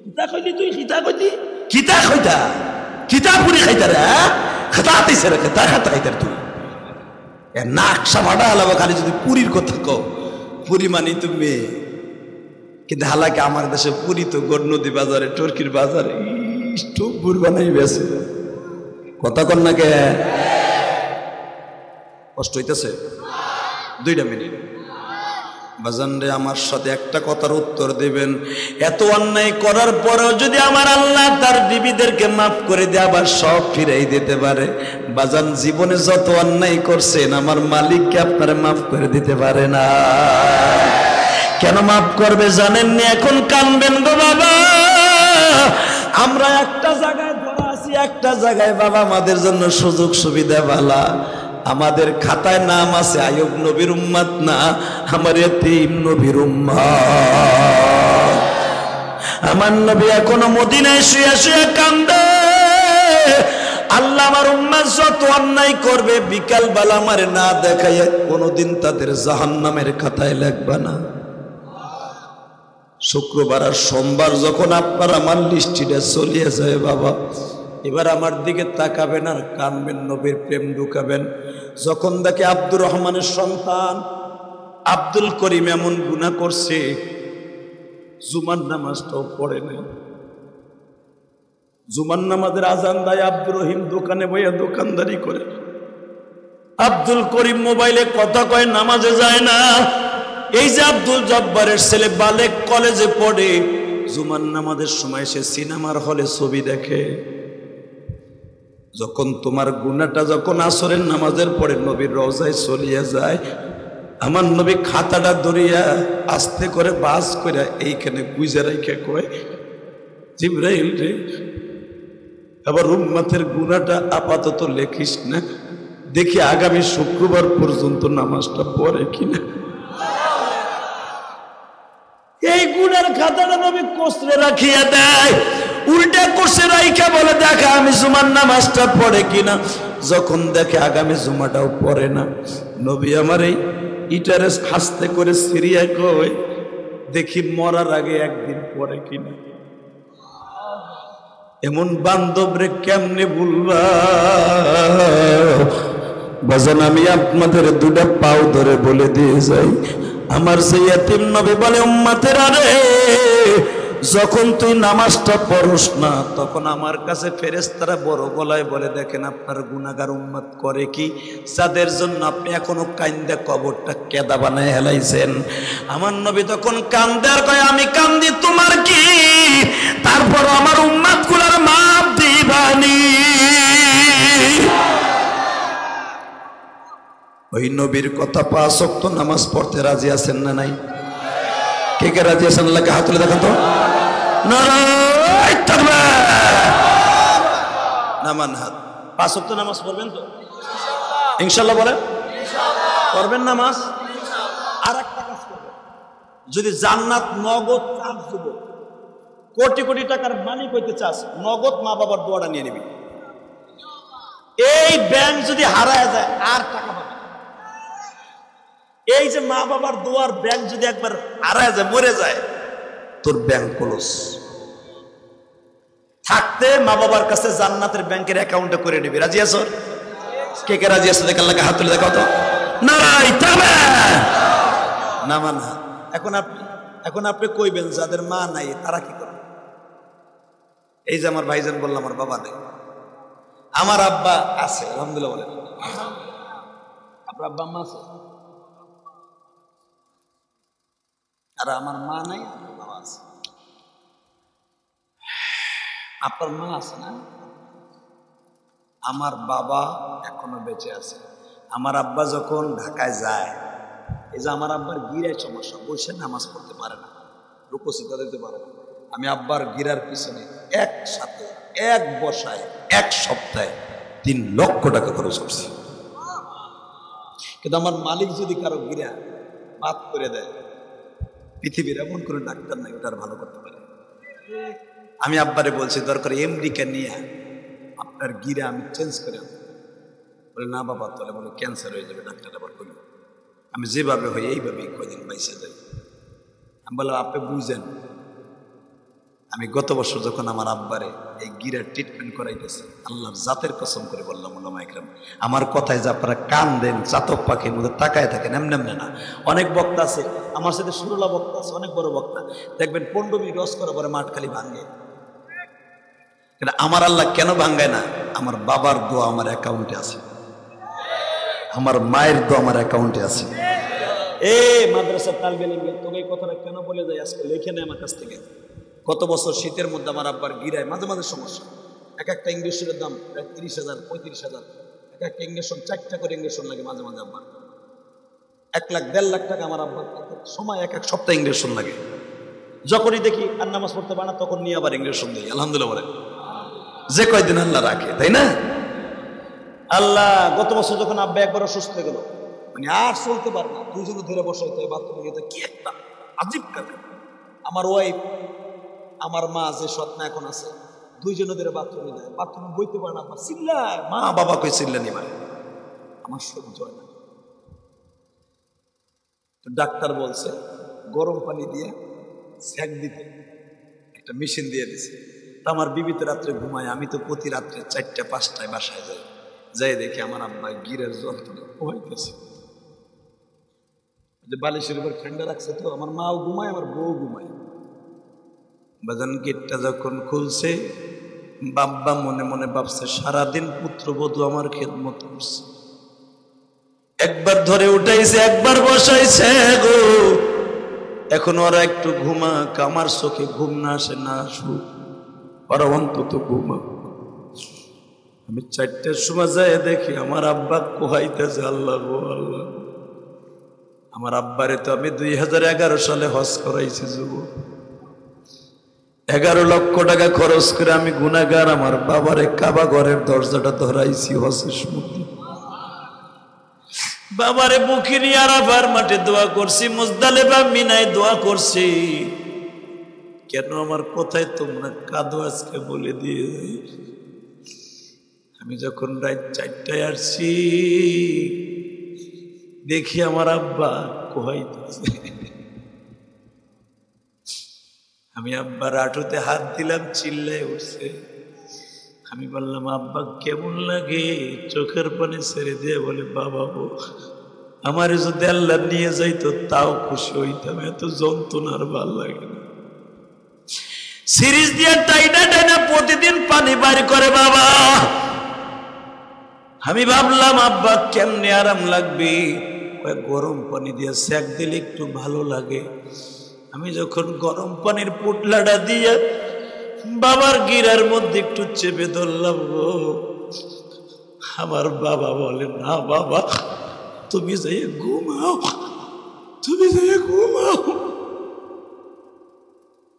কিতা কইলি তুই? কিতা কইলি? কিতা কইতা? কিতা পুরি খাইতা রে? খাতাইছে রে, কিতা খাইতা তুই? এ নাকশা ভাড়া হলাবা খালি যদি পুরীর কথা কও। পুরী মানে তুমি, কিন্তু হালাকে আমার দেশে পুরী তো গড় নদী বাজারে, টর্কির বাজারে স্টোভ বানাই বেছে। কথা কন না কে? কষ্ট হইতেছে? 2 মিনিট। বাজান রে, আমার সাথে একটা কথার উত্তর দিবেন। এত অন্যায় করার পরেও যদি আমার আল্লাহ তার বিবিদেরকে মাফ করে দিয়ে আবার সব ফিরাই দিতে পারে, বাজান জীবনে যত অন্যায় করছেন আমার মালিককে আপনারা মাফ করে দিতে পারে না? কেন মাফ করবে জানেননি? এখন কানবেন গো বাবা। আমরা একটা জায়গায় ধরা আছি, একটা জায়গায় বাবা আমাদের জন্য সুযোগ সুবিধা বালা, আমাদের খাতায় নাম আছে আইয়ুব নবীর উম্মত না, আমার এতিম নবীর উম্মত। আমার নবী এখনো মদিনায় শুয়ে শুয়ে কান্দে, আল্লাহ আমার উম্মত যত অন্যায় করবে বিকাল বেলা আমারে না দেখায় কোনোদিন তাদের জাহান্নামের খাতায় লিখবা না। শুক্রবার আর সোমবার যখন আপনার আমার লিস্টিটা চলিয়ে যায় বাবা, এবার আমার দিকে তাকাবেন আর কানবেন, নবীর প্রেম ঢুকাবেন। যখন দেখে আব্দুর রহমানের সন্তান আব্দুল করিম এমন গুনাহ করছে, জুমার নামাজটাও পড়ে নাই, জুমার নামাজের আজান দেয়, আব্দুর রহিম দোকানে বইয়া দোকানদারি করে, আব্দুল করিম মোবাইলে কথা কয়, নামাজে যায় না। এই যে আব্দুল জব্বারের ছেলে বালেক কলেজে পড়ে, জুমার নামাজের সময় সে সিনেমার হলে ছবি দেখে। যখন তোমার গুনাহটা যখন আসরের নামাজের পরে নবীর রওজায় চলিয়ে যায়, আমার নবী খাতাটা ধরিয়া আস্তে করে বাস করে এইখানে গুইজা রাইখা কয়, জিবরাইল রে, আবার উম্মতের গুনাহটা আপাতত লেখিস না, দেখি আগামী শুক্রবার পর্যন্ত নামাজটা পড়ে কিনা। এই গুনার খাতাটা নবী কষ্টে রাখিয়া দেয়, উল্টা কষ্টে রাইখা বলে, দেখা আমি জুমার নামাজটা পড়ে কিনা। যখন দেখে আগামী জুমাটাও পড়ে না, নবী আমার এই ইটারে হাসতে করে সিরিয়া কয়, দেখি মরার আগে একদিন পড়ে কিনা। এমন বান্ধব রে কেমনে ভুলবা বাজান? আমি আপনাদের দুটা পাও ধরে বলে দিয়ে যাই, আমার সেই এতিম নবী বলে, উম্মতের আরে যখন তুই নামাজটা পড়স না, তখন আমার কাছে ফেরেশতারা বড় গলায় বলে, দেখেন আপনার গুনাহগার উম্মত করে কি, যাদের জন্য আপনি এখনো কান্দে কবরটা কেদা বানায় হেলাইছেন। আমার নবী তখন কান্দে আর কয়, আমি কান্দি তোমার কি, তারপর আমার উম্মত গুলার মাপ দিবানি। ওই নবীর কথা 5 ওয়াক্ত নামাজ পড়তে রাজি আছেন না নাই? কে কে রাজি আছেন? আল্লাহকে হাত তুলে দেখান তো। নারায়ে তাকবীর। নামান হাত। 5 ওয়াক্ত নামাজ পড়বেন তো ইনশাআল্লাহ? বলেন পড়বেন নামাজ। আর একটা কাজ করবেন, যদি জান্নাত নগদ চাস, যুবক কোটি কোটি টাকার মালিক হইতে চাস, নগদ মা বাবার দোয়াটা নিয়ে নিবি। এই ব্যাংক যদি হারায় যায় আর টাকা পাবে। এই যে মা বাবার দোয়ার ব্যাংক যদি একবার হারায় যায়, মরে যায়, তোর ব্যাংক ক্লোজ। থাকতে মা বাবার কাছে জান্নাতের ব্যাংকের অ্যাকাউন্টে করে নিবি। রাজি আছো? কে কে রাজি আছো? দেখে আল্লাহকে হাত তুলে দেখাও তো। নারায়ে তাকবীর। নামান হাত। এখন আপনি কইবেন যাদের মা নাই তারা কি করে? এই যে আমার ভাইজান বললাম আমার বাবা নেই, আমার আব্বা আছে, আলহামদুলিল্লাহ বলেন। আপনার আব্বা আম্মা আছে? আর আমার মা নাই, আমার বাবা আছে। আপনার মা আছে না? আমার বাবা এখনো বেঁচে আছে। আমার আব্বা যখন ঢাকায় যায়, এই যে আমার আব্বার গিরায় সমস্যা, বসে নামাজ পড়তে পারে না, রুকু সিজদা দিতে পারে না। আমি আব্বার গিরার পিছনে একসাথে এক বসায় 1 সপ্তাহে 3 লক্ষ টাকা খরচ করছি। কিন্তু আমার মালিক যদি কারো গিরা মাফ করে দেয়, পৃথিবীর এমন কোনো ডাক্তার নাই ওটার ভালো করতে পারে। আমি আব্বারে বলছি, দরকার আমেরিকা নিয়ে আপনার গিরা আমি চেঞ্জ করে আনবো। বলে না বাবা, তাহলে বলে ক্যান্সার হয়ে যাবে, ডাক্তার আবার করলো। আমি যেভাবে হই এইভাবেই কয়দিন বাইসে যাই। আমি বললাম আপনি বুঝেন, আমি গত বছর যখন আমার আব্বারে এই গিরার ট্রিটমেন্ট করাইতেছে, আল্লাহর জাতের কসম করে বললাম, ওলামা ইকরাম আমার কথায় যে আপনারা কান দেন, চাতক পাখির মধ্যে তাকায় থাকেন, এমনি এমনি না। অনেক বক্তা আছে আমার সাথে, সুরলা বক্তা আছে, অনেক বড় বক্তা, দেখবেন 15 মিনিট রস করার পরে মাঠ খালি ভাঙে। কিন্তু আমার আল্লাহ কেন ভাঙ্গায় না? আমার বাবার দোয়া আমার অ্যাকাউন্টে আছে, আমার মায়ের দোয়া আমার অ্যাকাউন্টে আছে। এ মাদ্রাসার তালবে ইলম, তোকে এই কথাটা কেন বলে যায় আজকে লিখে নেয় আমার কাছ থেকে। গত বছর শীতের মধ্যে আমার আব্বার গিরায় মাঝে মাঝে সমস্যা, এক একটা ইঞ্জেকশনের দাম প্রায় 30,000 35,000, এক একটা ইঞ্জেকশন 4টা করে ইঞ্জেকশন লাগে মাঝে মাঝে আব্বার। 1 লাখ 1.5 লাখ টাকা আমার আব্বার সময়, এক সপ্তাহে ইঞ্জেকশন লাগে। যখনই দেখি আর নামাজ পড়তে পারে না তখন নিয়ে আবার ইঞ্জেকশন দিই। আলহামদুলিল্লাহ বলে যে কয়দিন আল্লাহ রাখে, তাই না? আল্লাহ গত বছর যখন আব্বা একবার অসুস্থ হয়ে গেল, মানে আর চলতে পারে না, দুইজনে ধরে বসাইতে হয় বাথরুমে গিয়ে, কি একটা আজীব কাকে। আমার ওয়াইফ, আমার মা যে সৎনা এখন আছে, দুইজনে ধরে বাথরুমে যায়, বাথরুমে বইতে পারে না, চিল্লায়, মা বাবা কই চিল্লানি ভাই, আমার সহ্য হয় না। ডাক্তার বলছে গরম পানি দিয়ে সেক দিতে, একটা মেশিন দিয়ে দিছে। আমার বিবি তো রাত্রে ঘুমায়, আমি তো প্রতি রাত্রে 4টা 5টায় বাসায় যাই, যাই দেখি আমার আব্বা গিরের যন্ত্রণা ঘুমাইতেছে, বালিশের উপর ঠান্ডা রাখছে, তো আমার মাও ঘুমায়, আমার বউ ঘুমায়। বাজান গেটটা যখন খুলছে, বাব্বা মনে মনে ভাবছে সারাদিন পুত্রবধূ আমার খেদমত করছে, একবার ধরে উঠাইছে, একবার বসাইছে গো, এখন ওরা একটু ঘুমাক, আমার চোখে ঘুম না আসে না আসুক, ওরা অন্তত ঘুমাক। আমি 4টার সময় যাই দেখি আমার আব্বা কোহাইতেছে, আল্লাহ গো আল্লাহ। আমার আব্বারে তো আমি 2011 সালে হজ করাইছি, যুব 11 লক্ষ টাকা খরচ করে আমি গুনাহগার আমার বাবারে কাবা ঘরের দরজাটা ধরাইছি হজের সময়। বাবারে বুকে নিয়ে আরাফার মাঠে দোয়া করছি, মুজদালিফা মিনায় দোয়া করছি। কেন আমার কথায় তোমরা কাঁদো আজকে বলে দিয়ে যাই। আমি যখন রাত 4টায় আসছি, দেখি আমার আব্বা কোহাইতেছে। আমি আব্বার হাঁটুতে হাত দিলাম, চিল্লায় উঠছে। আমি বললাম আব্বা কেমন লাগে? চোখের পানি ছেড়ে দিয়ে বলে বাবা গো, আমার যদি আল্লাহ নিয়ে যাইতো তাও খুশি হইতাম, এত যন্ত্রণার ভাল লাগে না। সিরিজ দিয়ে টাইনা টাইনা প্রতিদিন পানি বার করে বাবা। আমি ভাবলাম আব্বা কেমনে আরাম লাগবে, গরম পানি দিয়ে সেক দিলে একটু ভালো লাগে। আমি যখন গরম পানির পুটলাটা দিয়ে বাবার গিরার মধ্যে একটু চেপে ধরলাম গো, আমার বাবা বলে না বাবা তুমি যাই ঘুমাও, তুমি যাই ঘুমাও।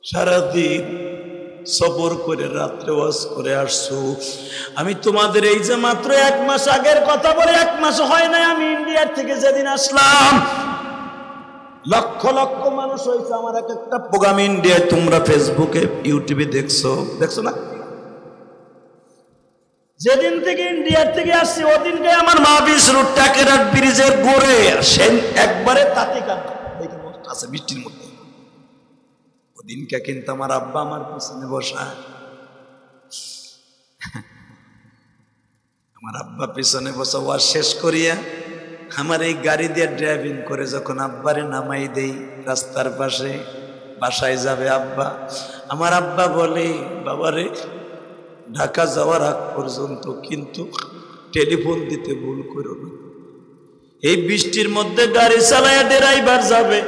সারাদিন সবর করে রাত্রে ওয়াজ করে আসছো। আমি তোমাদের এই যে মাত্র 1 মাস আগের কথা বলে, 1 মাস হয় নাই আমি ইন্ডিয়ার থেকে যেদিন আসলাম, লক্ষ লক্ষ মানুষ হয়েছে আমার এক একটা প্রোগ্রাম ইন্ডিয়ায়। তোমরা ফেসবুকে ইউটিউবে দেখছো না? যেদিন থেকে ইন্ডিয়ার থেকে আসছি ওদিনকে আমার মাহফিজ রোড টাকেরাট ব্রিজের গোড়ে সেন একবারে তাতে কাঁদে আছে বৃষ্টির মধ্যে। ওদিনকে কিন্তু আমার আব্বা আমার পিছনে বসা, আমার আব্বা পিছনে বসা ওয়াজ শেষ করিয়া আমার এই গাড়ি দিয়ে ড্রাইভিং করে যখন আব্বারে নামাই দেই রাস্তার পাশে, বাসায় যাবে আব্বা, আমার আব্বা বলে বাবারে ঢাকা যাওয়ার আগ পর্যন্ত কিন্তু টেলিফোন দিতে ভুল করো না। এই বৃষ্টির মধ্যে গাড়ি চালায় ড্রাইভার যাবে,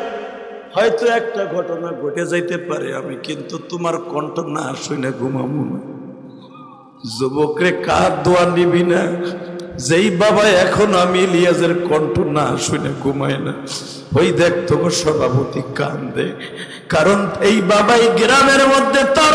হয়তো একটা ঘটনা ঘটে যাইতে পারে, আমি কিন্তু তোমার কণ্ঠ না শুনে ঘুমাবো না। যুবকরে কার দোয়া নিবি না? যেই বাবা এখন আমি ইলিয়াসের কণ্ঠ না শুনে ঘুমায় না, ওই দেখ তোর সভাপতি কান্দে, কারণ এই বাবাই গ্রামের মধ্যে তার